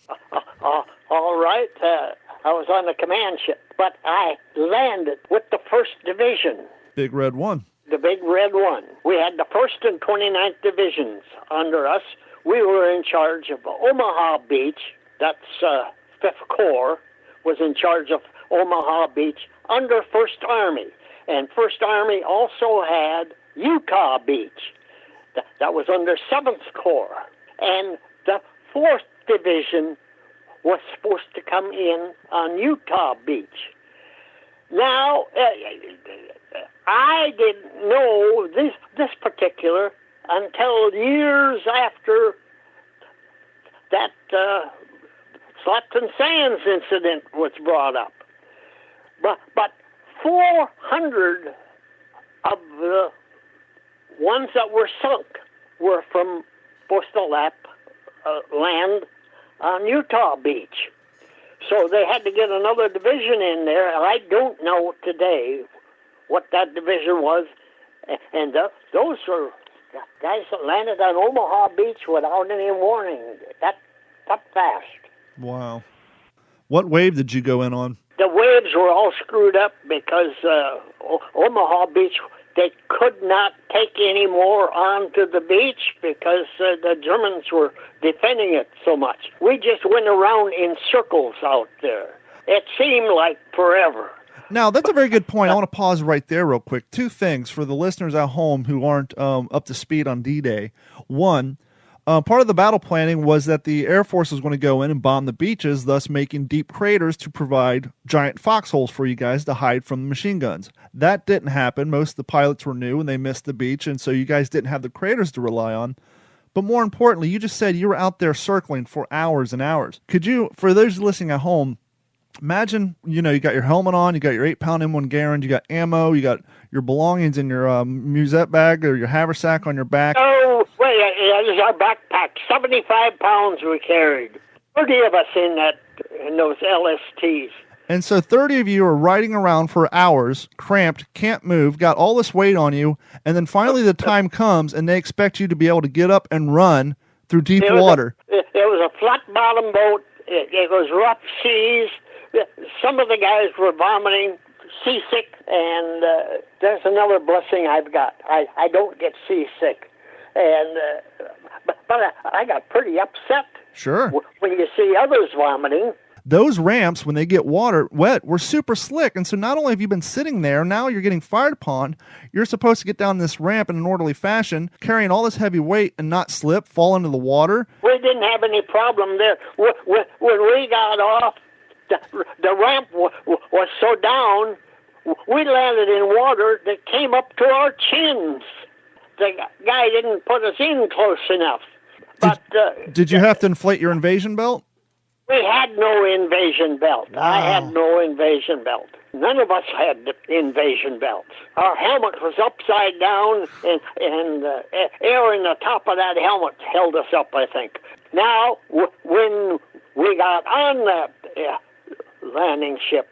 All right. I was on the command ship, but I landed with the 1st Division. Big Red One. The Big Red One. We had the 1st and 29th Divisions under us. We were in charge of Omaha Beach. That's 5th Corps was in charge of Omaha Beach under 1st Army. And 1st Army also had Utah Beach. That was under 7th Corps. And the 4th Division was supposed to come in on Utah Beach. Now, I didn't know this particular until years after that Slapton Sands incident was brought up. But 400 of the ones that were sunk were from postal land on Utah Beach. So they had to get another division in there. I don't know today what that division was. And those were guys that landed on Omaha Beach without any warning. That fast. Wow. What wave did you go in on? The waves were all screwed up because Omaha Beach, they could not take any more onto the beach because the Germans were defending it so much. We just went around in circles out there. It seemed like forever. Now, that's a very good point. I want to pause right there real quick. 2 things for the listeners at home who aren't up to speed on D-Day. One, part of the battle planning was that the Air Force was going to go in and bomb the beaches, thus making deep craters to provide giant foxholes for you guys to hide from the machine guns. That didn't happen. Most of the pilots were new and they missed the beach, and so you guys didn't have the craters to rely on. But more importantly, you just said you were out there circling for hours and hours. Could you, for those listening at home, imagine, you got your helmet on, you got your 8-pound M1 Garand, you got ammo, you got your belongings in your musette bag or your haversack on your back. Oh, wait, it was our backpack. 75 pounds we carried. 30 of us in those LSTs. And so 30 of you are riding around for hours, cramped, can't move, got all this weight on you, and then finally the time comes and they expect you to be able to get up and run through deep water. It was a flat-bottom boat. It was rough seas. Some of the guys were vomiting, seasick, and there's another blessing I've got. I don't get seasick. And but I got pretty upset. Sure. When you see others vomiting. Those ramps, when they get wet, were super slick. And so not only have you been sitting there, now you're getting fired upon. You're supposed to get down this ramp in an orderly fashion, carrying all this heavy weight and not slip, fall into the water. We didn't have any problem there. When we got off, the ramp was so down, we landed in water that came up to our chins. The guy didn't put us in close enough. But did you have to inflate your invasion belt? We had no invasion belt. Wow. I had no invasion belt. None of us had invasion belts. Our helmet was upside down, and air in the top of that helmet held us up, I think. Now, when we got on that landing ship,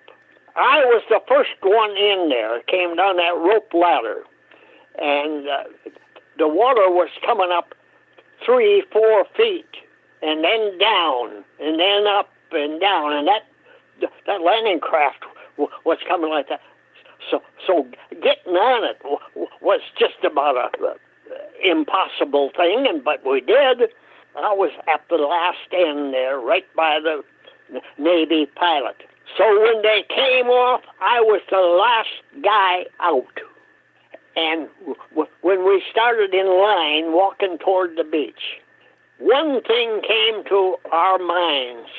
I was the first one in there. Came down that rope ladder, and the water was coming up 3-4 feet, and then down, and then up and down, and that landing craft was coming like that. So getting on it was just about a impossible thing, but we did. I was at the last end there, right by the Navy pilot. So when they came off, I was the last guy out. And when we started in line walking toward the beach, one thing came to our minds,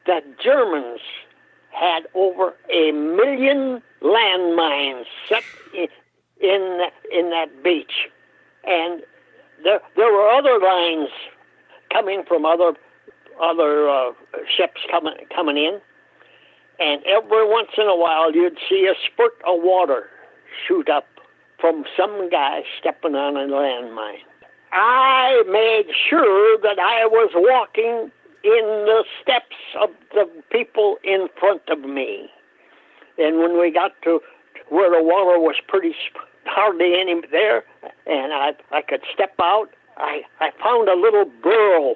that Germans had over 1 million landmines set in that beach. And there were other lines coming from other ships coming in. And every once in a while, you'd see a spurt of water shoot up from some guy stepping on a landmine. I made sure that I was walking in the steps of the people in front of me. And when we got to where the water was hardly any there, and I could step out, I found a little burl,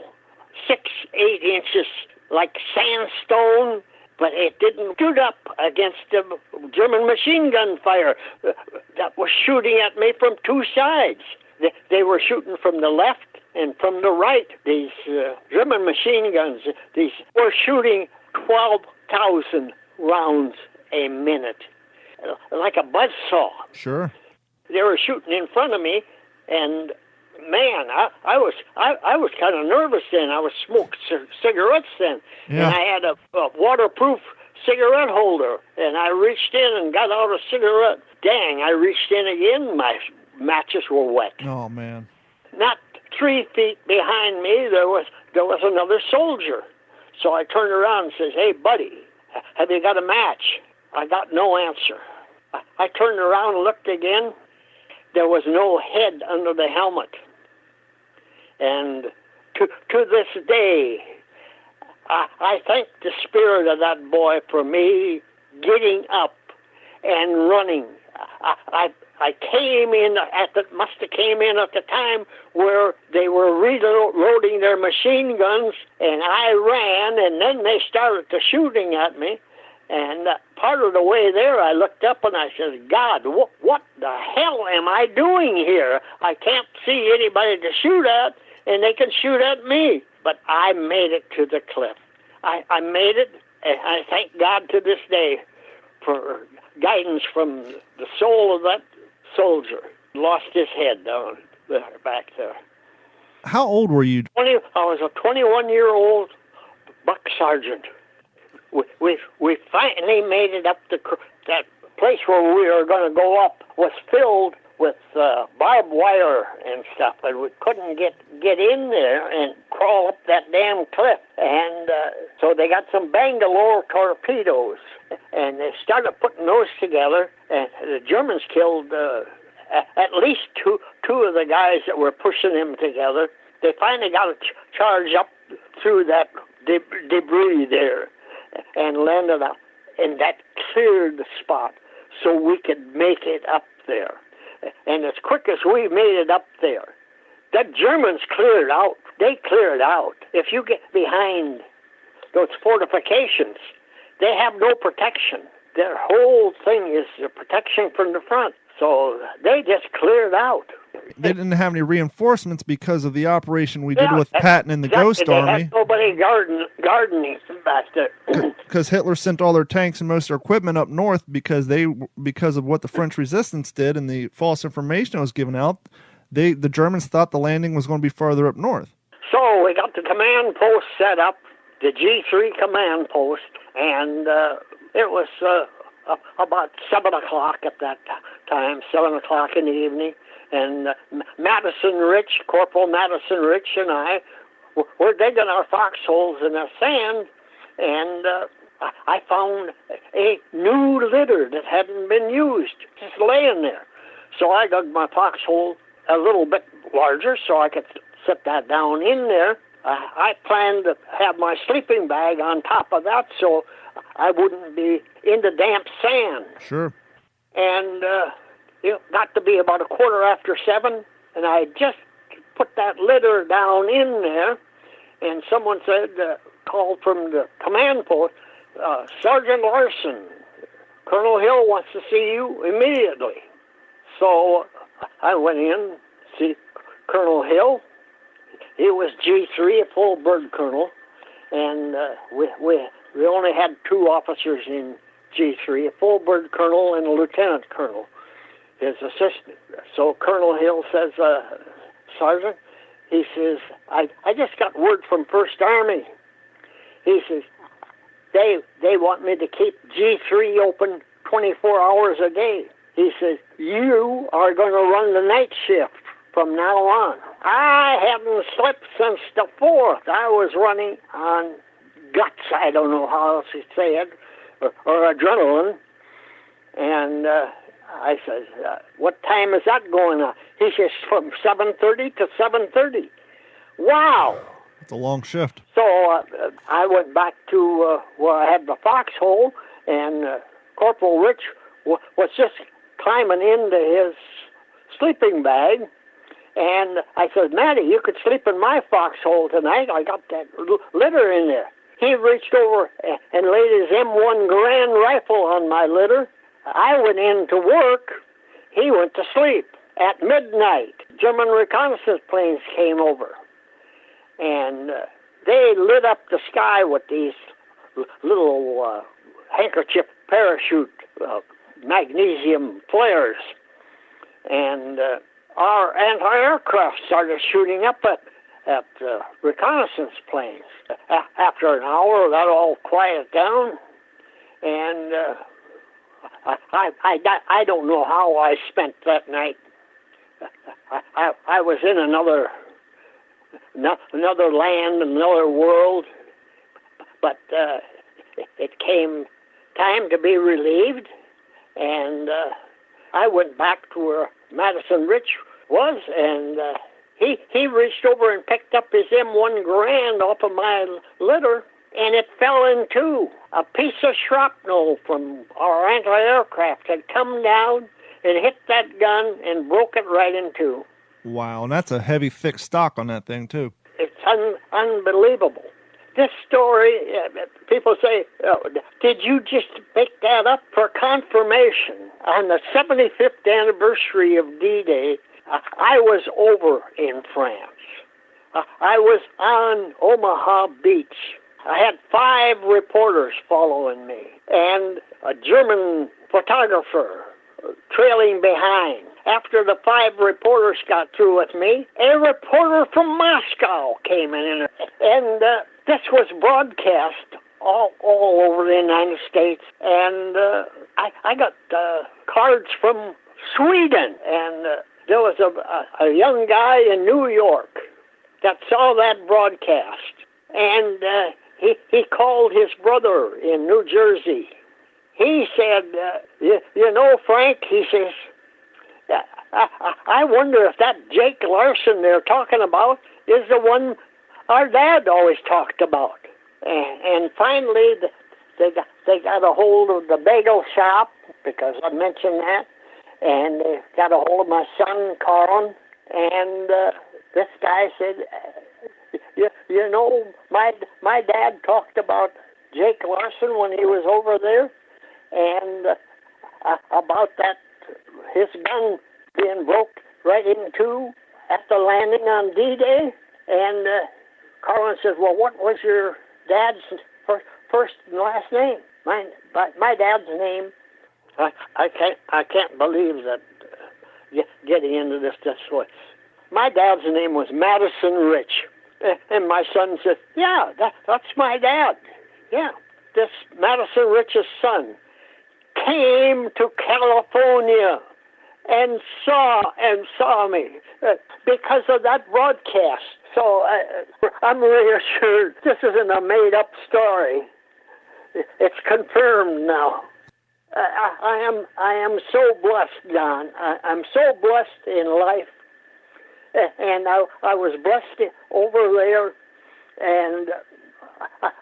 6-8 inches, like sandstone, but it didn't shoot up against the German machine gun fire that was shooting at me from two sides. They were shooting from the left and from the right. These German machine guns, these were shooting 12,000 rounds a minute, like a buzzsaw. Sure. They were shooting in front of me, and man, I was kind of nervous then. I was smoking cigarettes then, yeah. And I had a waterproof cigarette holder, and I reached in and got out a cigarette. Dang, I reached in again, my matches were wet. Oh, man. Not 3 feet behind me, there was another soldier. So I turned around and says, "Hey, buddy, have you got a match?" I got no answer. I turned around and looked again. There was no head under the helmet. And to this day, I thank the spirit of that boy for me getting up and running. I came in must have came in at the time where they were reloading their machine guns, and I ran, and then they started to shooting at me. And part of the way there, I looked up and I said, "God, what the hell am I doing here? I can't see anybody to shoot at, and they can shoot at me." But I made it to the cliff. I made it, and I thank God to this day for guidance from the soul of that soldier. Lost his head down there, back there. How old were you? I was a 21-year-old buck sergeant. We finally made it up that place where we were going to go up was filled with barbed wire and stuff, and we couldn't get in there and crawl up that damn cliff. And so they got some Bangalore torpedoes, and they started putting those together, and the Germans killed at least two of the guys that were pushing them together. They finally got a charge up through that debris there and landed up, and that cleared the spot so we could make it up there. And as quick as we made it up there, the Germans cleared out. They cleared out. If you get behind those fortifications, they have no protection. Their whole thing is the protection from the front. So they just cleared out. They didn't have any reinforcements because of the operation we did with Patton and the Ghost Army. They had nobody gardening back there. Because Hitler sent all their tanks and most of their equipment up north because of what the French resistance did and the false information that was given out. The Germans thought the landing was going to be farther up north. So we got the command post set up, the G3 command post, and it was about 7 o'clock at that time, 7 o'clock in the evening. And Corporal Madison Rich and I were digging our foxholes in the sand, and I found a new litter that hadn't been used, just laying there. So I dug my foxhole a little bit larger so I could set that down in there. I planned to have my sleeping bag on top of that so I wouldn't be in the damp sand. Sure. And it got to be about 7:15, and I just put that litter down in there, and someone said, called from the command post, Sergeant Larson, Colonel Hill wants to see you immediately. So I went in to see Colonel Hill. He was G3, a full bird colonel, and we only had 2 officers in G3, a full bird colonel and a lieutenant colonel, his assistant. So Colonel Hill says, Sergeant, he says, I just got word from First Army. He says, they want me to keep G3 open 24 hours a day. He says, you are going to run the night shift from now on. I haven't slept since the 4th. I was running on guts, I don't know how else to say it, or adrenaline. And I said, what time is that going on? He says, from 7:30 to 7:30. Wow. It's a long shift. So I went back to where I had the foxhole, and Corporal Rich was just climbing into his sleeping bag. And I said, Matty, you could sleep in my foxhole tonight. I got that litter in there. He reached over and laid his M1 Grand rifle on my litter. I went in to work. He went to sleep. At midnight, German reconnaissance planes came over. And they lit up the sky with these little handkerchief parachute magnesium flares. And our anti-aircraft started shooting up at reconnaissance planes. After an hour, that all quieted down, and I don't know how I spent that night. I was in another land, another world, but it came time to be relieved, and I went back to where Madison Rich was, and he reached over and picked up his M1 Grand off of my litter, and it fell in two. A piece of shrapnel from our anti-aircraft had come down and hit that gun and broke it right in two. Wow, and that's a heavy, thick stock on that thing, too. It's unbelievable. This story, people say, did you just pick that up for confirmation? On the 75th anniversary of D-Day, I was over in France. I was on Omaha Beach. I had 5 reporters following me and a German photographer trailing behind. After the 5 reporters got through with me, a reporter from Moscow came in, and this was broadcast all over the United States. And I got cards from Sweden, and there was a young guy in New York that saw that broadcast, and he called his brother in New Jersey. He said, you know, Frank, he says, I wonder if that Jake Larson they're talking about is the one our dad always talked about. And finally, they got a hold of the bagel shop, because I mentioned that, and they got a hold of my son, Carl, and this guy said, you know, my dad talked about Jake Larson when he was over there, and about that, his gun being broke right in two at the landing on D-Day. And Carlin says, well, what was your dad's first and last name? My dad's name, I can't believe that getting into this way. My dad's name was Madison Rich. And my son said, yeah, that's my dad. Yeah, this Madison Rich's son came to California and saw me because of that broadcast. So I'm reassured this isn't a made-up story. It's confirmed now. I am so blessed, Don. I'm so blessed in life, and I was blessed over there And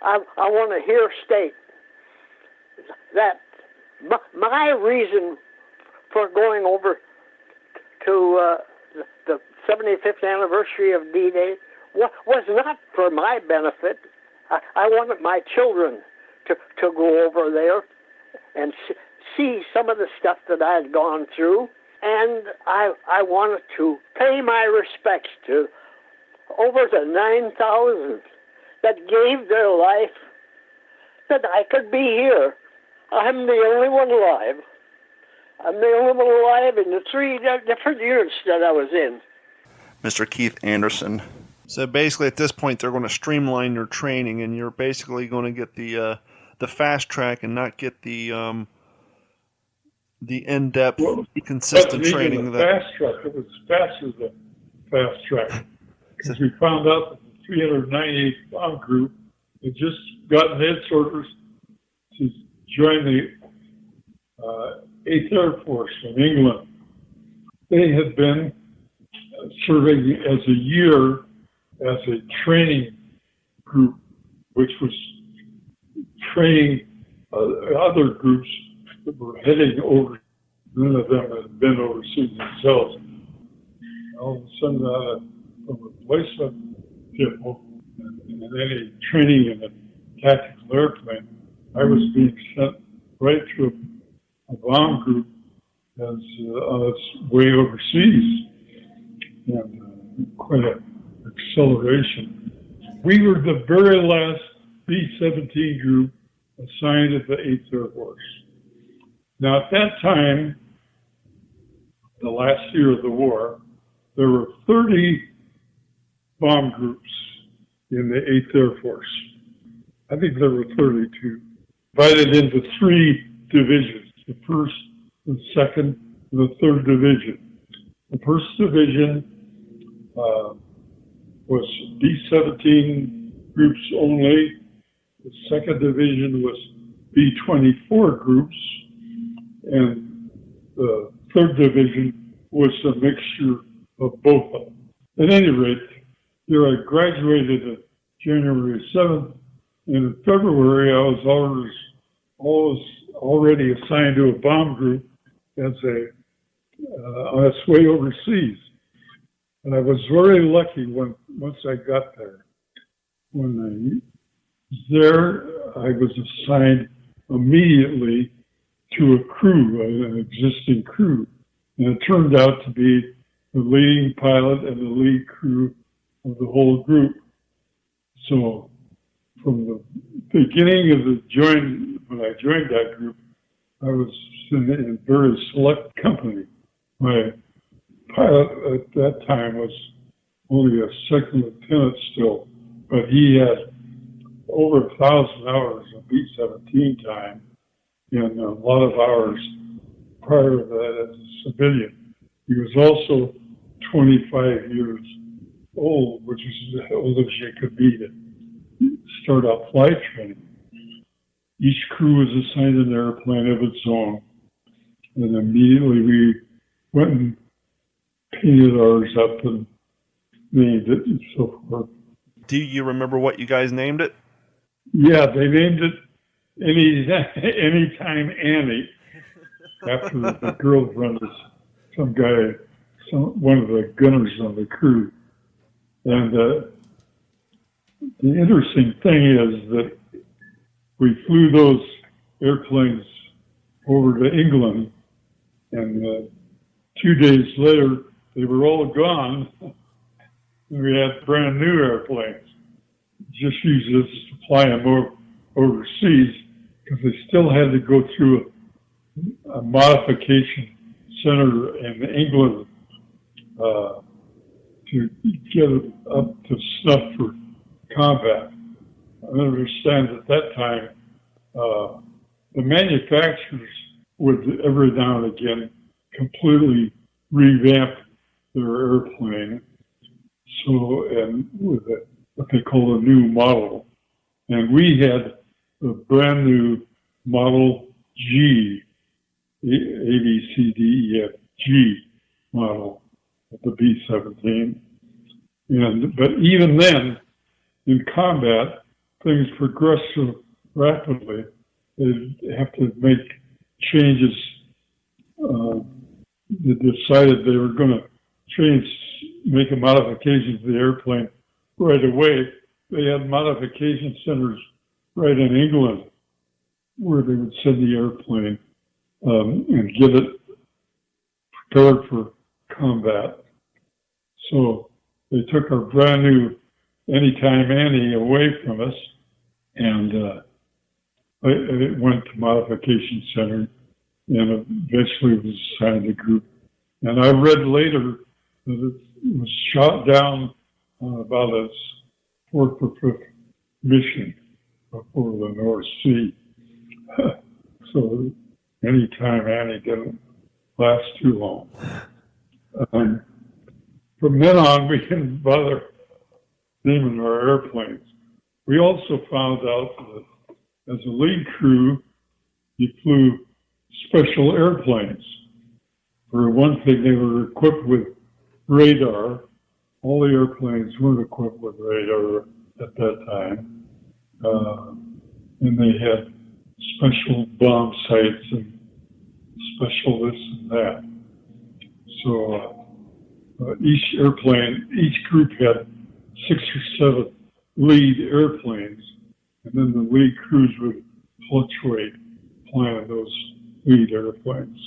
I want to here state that my reason for going over to the 75th anniversary of D-Day was not for my benefit. I wanted my children to go over there and see some of the stuff that I had gone through. And I wanted to pay my respects to over the 9,000 that gave their life that I could be here. I'm the only one alive. I'm the only one alive in the 3 different units that I was in. Mr. Keith Anderson. So basically at this point they're going to streamline your training, and you're basically going to get the fast track and not get the in-depth, consistent training. Fast track. It was fast as a fast track. Because we found out that the 398 bomb group had just gotten its orders to join the 8th Air Force from England. They had been serving as a year as a training group, which was training other groups that were heading over. None of them had been overseas themselves. All of a sudden, a replacement vehicle and any training in a tactical airplane, I was being sent right to a bomb group as on its way overseas, and quite an acceleration. We were the very last B-17 group assigned at the 8th Air Force. Now, at that time, the last year of the war, there were 30 bomb groups in the 8th Air Force. I think there were 32, divided into 3 divisions, the 1st, the 2nd, and the 3rd division. The 1st division was B-17 groups only. The 2nd division was B-24 groups, and the 3rd division was a mixture of both of them. At any rate, here I graduated on January 7th, and in February I was already assigned to a bomb group as on its way overseas. And I was very lucky once I got there. When I was there, I was assigned immediately to a crew, an existing crew. And it turned out to be the leading pilot and the lead crew of the whole group. So from the beginning of when I joined that group, I was in a very select company. My pilot at that time was only a second lieutenant still, but he had over 1,000 hours of B-17 time and a lot of hours prior to that as a civilian. He was also 25 years old, which is as old as you could be to start out flight training. Each crew was assigned an airplane of its own, and immediately we went and painted ours up and named it and so forth. Do you remember what you guys named it? Yeah, they named it Anytime Annie, after the girlfriend of some guy, one of the gunners on the crew. And the interesting thing is that we flew those airplanes over to England, and 2 days later, they were all gone. We had brand new airplanes. Just used this to fly them overseas, because they still had to go through a modification center in England to get it up to snuff for combat. I understand at that time, the manufacturers would every now and again completely revamp their airplane, and with what they call a new model. And we had a brand new Model G, A, B, C, D, E, F, G model of the B-17. But even then, in combat, things progress so rapidly, they have to make changes. They decided they were going to make a modification to the airplane right away. They had modification centers right in England where they would send the airplane and get it prepared for combat. So they took our brand new Anytime Annie away from us, and it went to modification center, and eventually was assigned a group. And I read later that it was shot down on about its fourth or fifth mission before the North Sea. So Anytime Annie didn't last too long. From then on, we didn't bother naming our airplanes. We also found out that as a lead crew, you flew special airplanes. For one thing, they were equipped with radar. All the airplanes weren't equipped with radar at that time. And they had special bomb sights and special this and that. So each group had 6 or 7 lead airplanes, and then the lead crews would fluctuate flying those lead airplanes.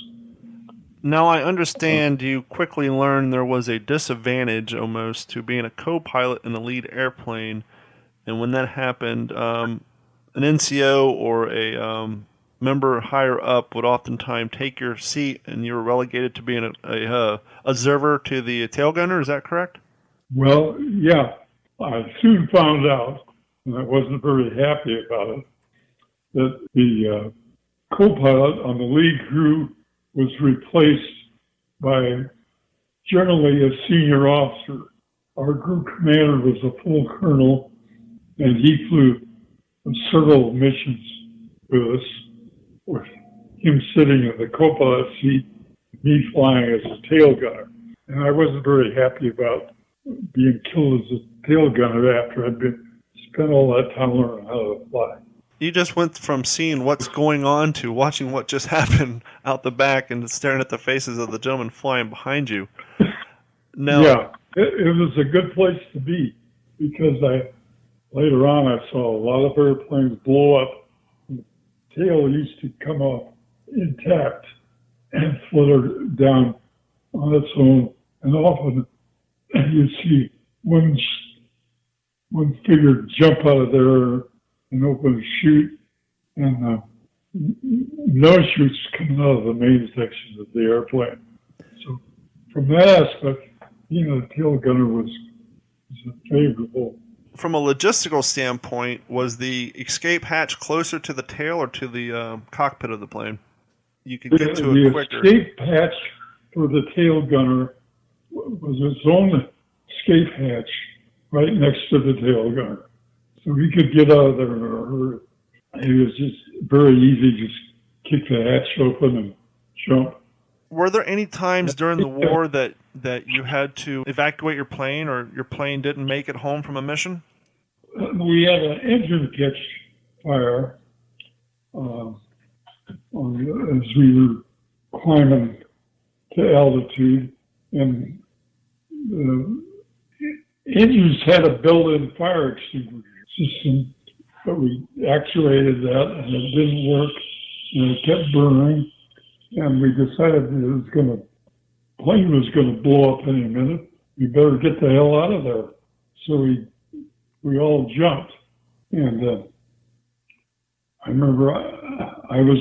Now, I understand you quickly learned there was a disadvantage almost to being a co-pilot in a lead airplane, and when that happened, an NCO or a member higher up would oftentimes take your seat, and you were relegated to being a observer to the tail gunner. Is that correct? Well, yeah. I soon found out, and I wasn't very happy about it, that the co-pilot on the lead crew was replaced by generally a senior officer. Our group commander was a full colonel, and he flew several missions with us, with him sitting in the co-pilot seat, me flying as a tail gunner. And I wasn't very happy about being killed as a tail gunner after I'd spent all that time learning how to fly. You just went from seeing what's going on to watching what just happened out the back and staring at the faces of the gentlemen flying behind you. Now, yeah, it was a good place to be because later on I saw a lot of airplanes blow up. The tail used to come off intact and flutter down on its own, and often you see one figure jump out of there and open a chute, and no chutes coming out of the main section of the airplane. So from that aspect, being a tail gunner was favorable. From a logistical standpoint, was the escape hatch closer to the tail or to the cockpit of the plane? You could get to it quicker. The escape hatch for the tail gunner was its own escape hatch right next to the tail gunner. So we could get out of there in a hurry. It was just very easy, just kick the hatch open and jump. Were there any times during the war that you had to evacuate your plane or your plane didn't make it home from a mission? We had an engine catch fire as we were climbing to altitude, and the engines had a built-in fire extinguisher system, but we actuated that and it didn't work, and it kept burning, and we decided the plane was going to blow up any minute. We better get the hell out of there. So we all jumped, and I remember I was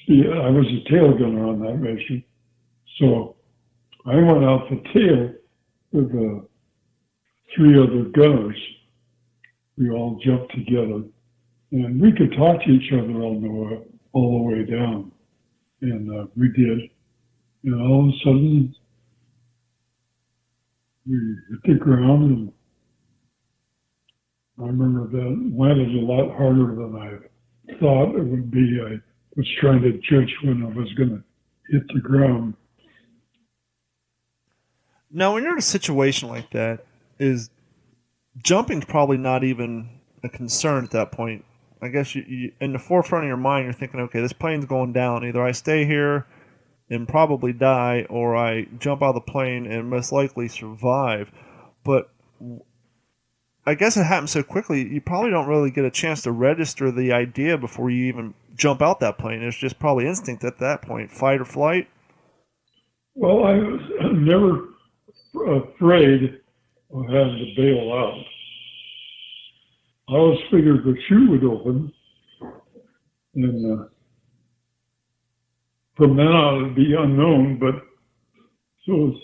a tail gunner on that mission, so I went out the tail with 3 other gunners. We all jumped together, and we could talk to each other all the way down, and we did. And all of a sudden, we hit the ground, and I remember that landed a lot harder than I thought it would be. I was trying to judge when I was going to hit the ground. Now, when you're in a situation like that, is jumping's probably not even a concern at that point. I guess you in the forefront of your mind, you're thinking, okay, this plane's going down. Either I stay here and probably die, or I jump out of the plane and most likely survive. But I guess it happens so quickly, you probably don't really get a chance to register the idea before you even jump out that plane. It's just probably instinct at that point, fight or flight. Well, I was never afraid of having to bail out. I always figured the chute would open, and from then on it'd be unknown, but so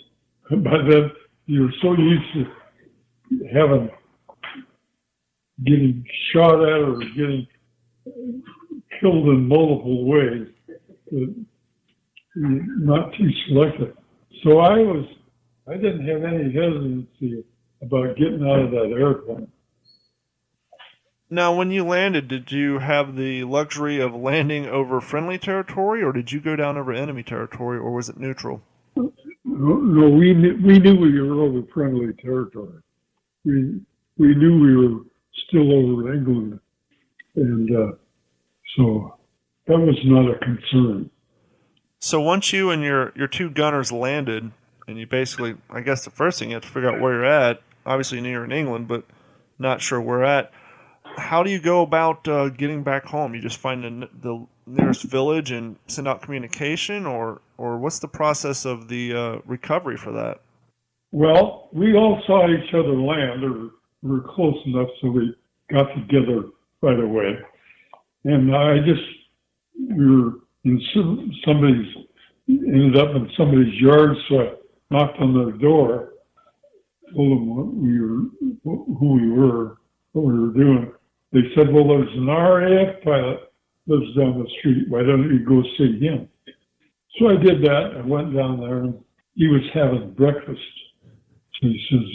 by then you're so used to getting shot at or getting killed in multiple ways that you're not too selective. So I didn't have any hesitancy about getting out of that airplane. Now, when you landed, did you have the luxury of landing over friendly territory, or did you go down over enemy territory, or was it neutral? No, we knew we were over friendly territory. We knew we were still over England, and so that was not a concern. So once you and your two gunners landed, and you basically, I guess the first thing you have to figure out where you're at. Obviously, you knew you're in England, but not sure where at. How do you go about getting back home? You just find the nearest village and send out communication, or what's the process of the recovery for that? Well, we all saw each other land, or we were close enough, so we got together right away. And we were in ended up in somebody's yard, so I knocked on their door, told them who we were, what we were doing. They said, well, there's an RAF pilot lives down the street. Why don't you go see him? So I did that. I went down there, and he was having breakfast. So he says,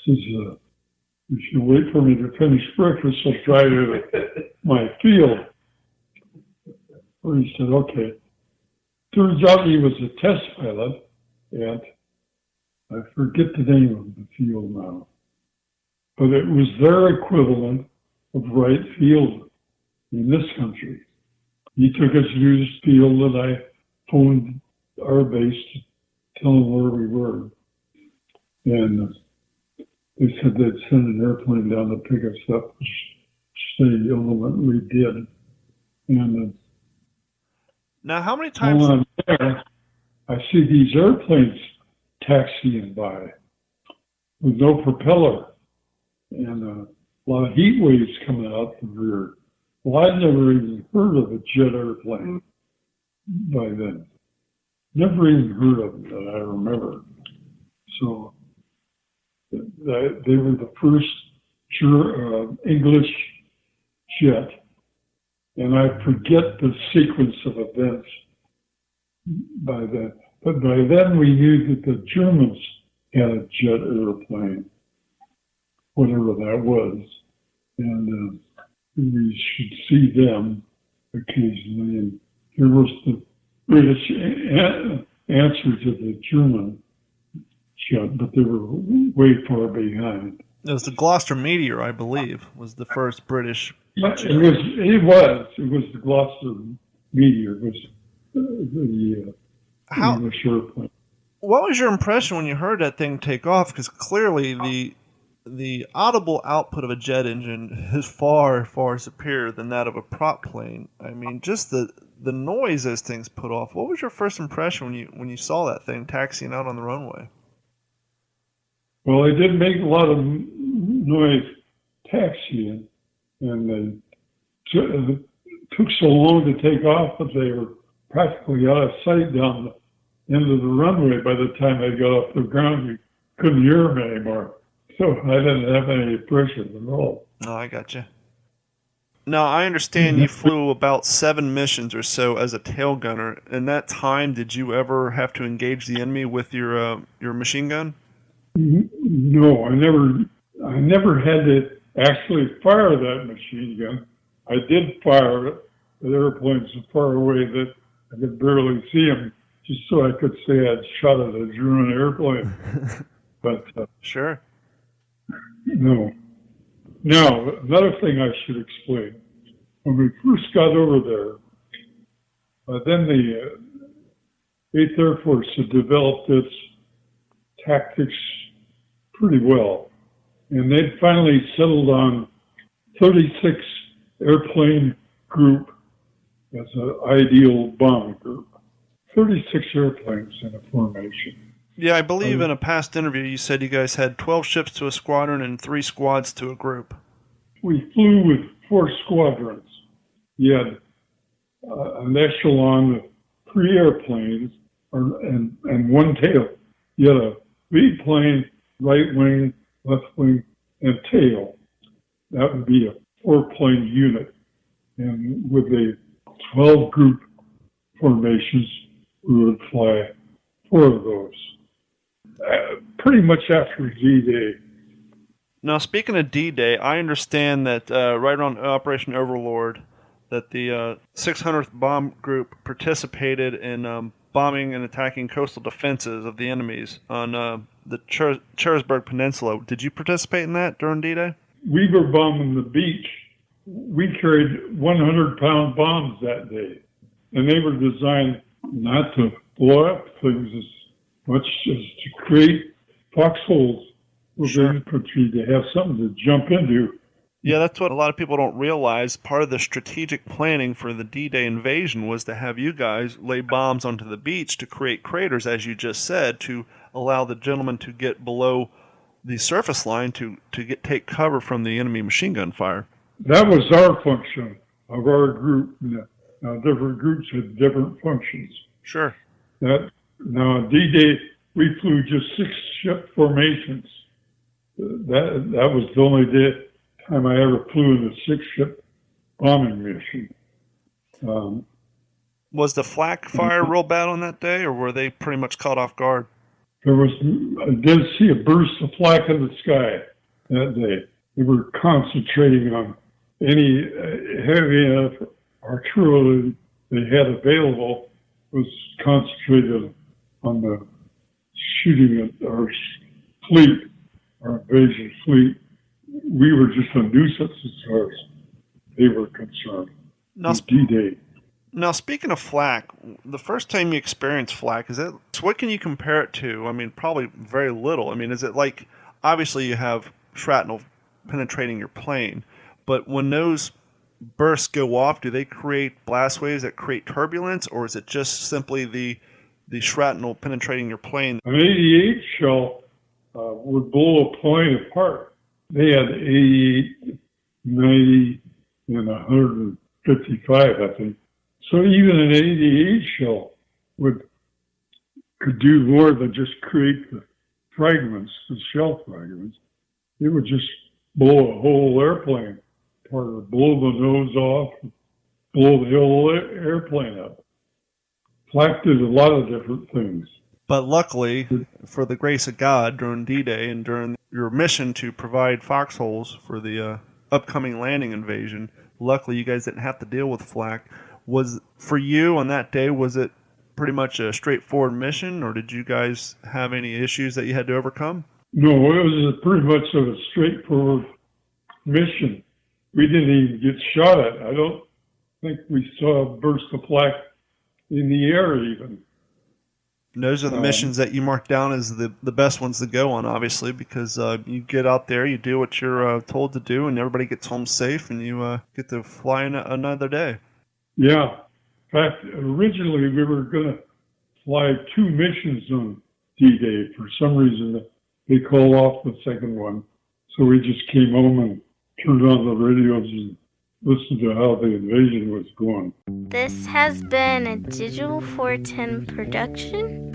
if you wait for me to finish breakfast, I'll drive you to my field. Well, he said, okay. Turns out he was a test pilot, and I forget the name of the field now. But it was their equivalent of Wright Field in this country. He took us to his field, and I phoned our base to tell them where we were. And they said they'd send an airplane down to pick us up, which they ultimately did. And now, how many times? While I'm there, I see these airplanes taxiing by with no propeller. And a lot of heat waves coming out the rear. Well, I'd never even heard of a jet airplane by then. Never even heard of it that I remember. So they were the first English jet. And I forget the sequence of events by then. But by then we knew that the Germans had a jet airplane, whatever that was, and we should see them occasionally. And here was the British answer to the German jet, but they were way far behind. It was the Gloucester Meteor, I believe, was the first British jet. It was the Gloucester Meteor. It was the English airplane. What was your impression when you heard that thing take off? Because clearly the audible output of a jet engine is far, far superior than that of a prop plane. I mean, just the noise those things put off. What was your first impression when you saw that thing taxiing out on the runway? Well, they did make a lot of noise taxiing, and they took so long to take off that they were practically out of sight down the end of the runway. By the time they got off the ground, you couldn't hear them anymore. So I didn't have any impression at all. Oh, I gotcha. Now, I understand you flew about 7 missions or so as a tail gunner. In that time, did you ever have to engage the enemy with your machine gun? No, I never had to actually fire that machine gun. I did fire it with airplanes so far away that I could barely see them, just so I could say I'd shot at a German airplane. But sure. No. Now, another thing I should explain. When we first got over there, then the 8th Air Force had developed its tactics pretty well. And they'd finally settled on 36 airplane group as an ideal bombing group. 36 airplanes in a formation. Yeah, I believe in a past interview you said you guys had 12 ships to a squadron and 3 squads to a group. We flew with 4 squadrons. You had an echelon of 3 airplanes and 1 tail. You had a lead plane, right wing, left wing, and tail. That would be a 4-plane unit. And with the 12 group formations, we would fly 4 of those. Pretty much after D-Day. Now, speaking of D-Day, I understand that right on Operation Overlord, that the 600th Bomb Group participated in bombing and attacking coastal defenses of the enemies on the Cherysburg Peninsula. Did you participate in that during D-Day? We were bombing the beach. We carried 100-pound bombs that day, and they were designed not to blow up things as much as to create foxholes for the infantry to have something to jump into. Yeah, that's what a lot of people don't realize. Part of the strategic planning for the D-Day invasion was to have you guys lay bombs onto the beach to create craters, as you just said, to allow the gentlemen to get below the surface line to take cover from the enemy machine gun fire. That was our function of our group. Now, different groups had different functions. Sure. Now, on D-Day, we flew just 6 ship formations. That was the only time I ever flew in a 6-ship bombing mission. Was the flak fire real bad on that day, or were they pretty much caught off guard? I did see a burst of flak in the sky that day. We were concentrating on any heavy enough artillery they had available was concentrated on the shooting at our fleet, our invasion fleet. We were just a nuisance as far as they were concerned. Now, D-Day. Now, speaking of flak, the first time you experienced flak, what can you compare it to? I mean, probably very little. I mean, is it like, obviously you have shrapnel penetrating your plane, but when those bursts go off, do they create blast waves that create turbulence, or is it just simply the shrapnel penetrating your plane? An 88 shell would blow a plane apart. They had 88, 90, and 155, I think. So even an 88 shell could do more than just create the fragments, the shell fragments. It would just blow a whole airplane apart, or blow the nose off, blow the whole airplane up. Flak did a lot of different things. But luckily, for the grace of God, during D-Day and during your mission to provide foxholes for the upcoming landing invasion, luckily you guys didn't have to deal with flak. For you on that day, was it pretty much a straightforward mission, or did you guys have any issues that you had to overcome? No, it was pretty much of a straightforward mission. We didn't even get shot at. I don't think we saw a burst of flak in the air even. Those are the missions that you mark down as the best ones to go on, obviously, because you get out there, you do what you're told to do, and everybody gets home safe, and you get to fly another day. Yeah. In fact, originally we were going to fly 2 missions on D-Day. For some reason, they called off the second one. So we just came home and turned on the radios and listened to how the invasion was going. This has been a Digital 410 production.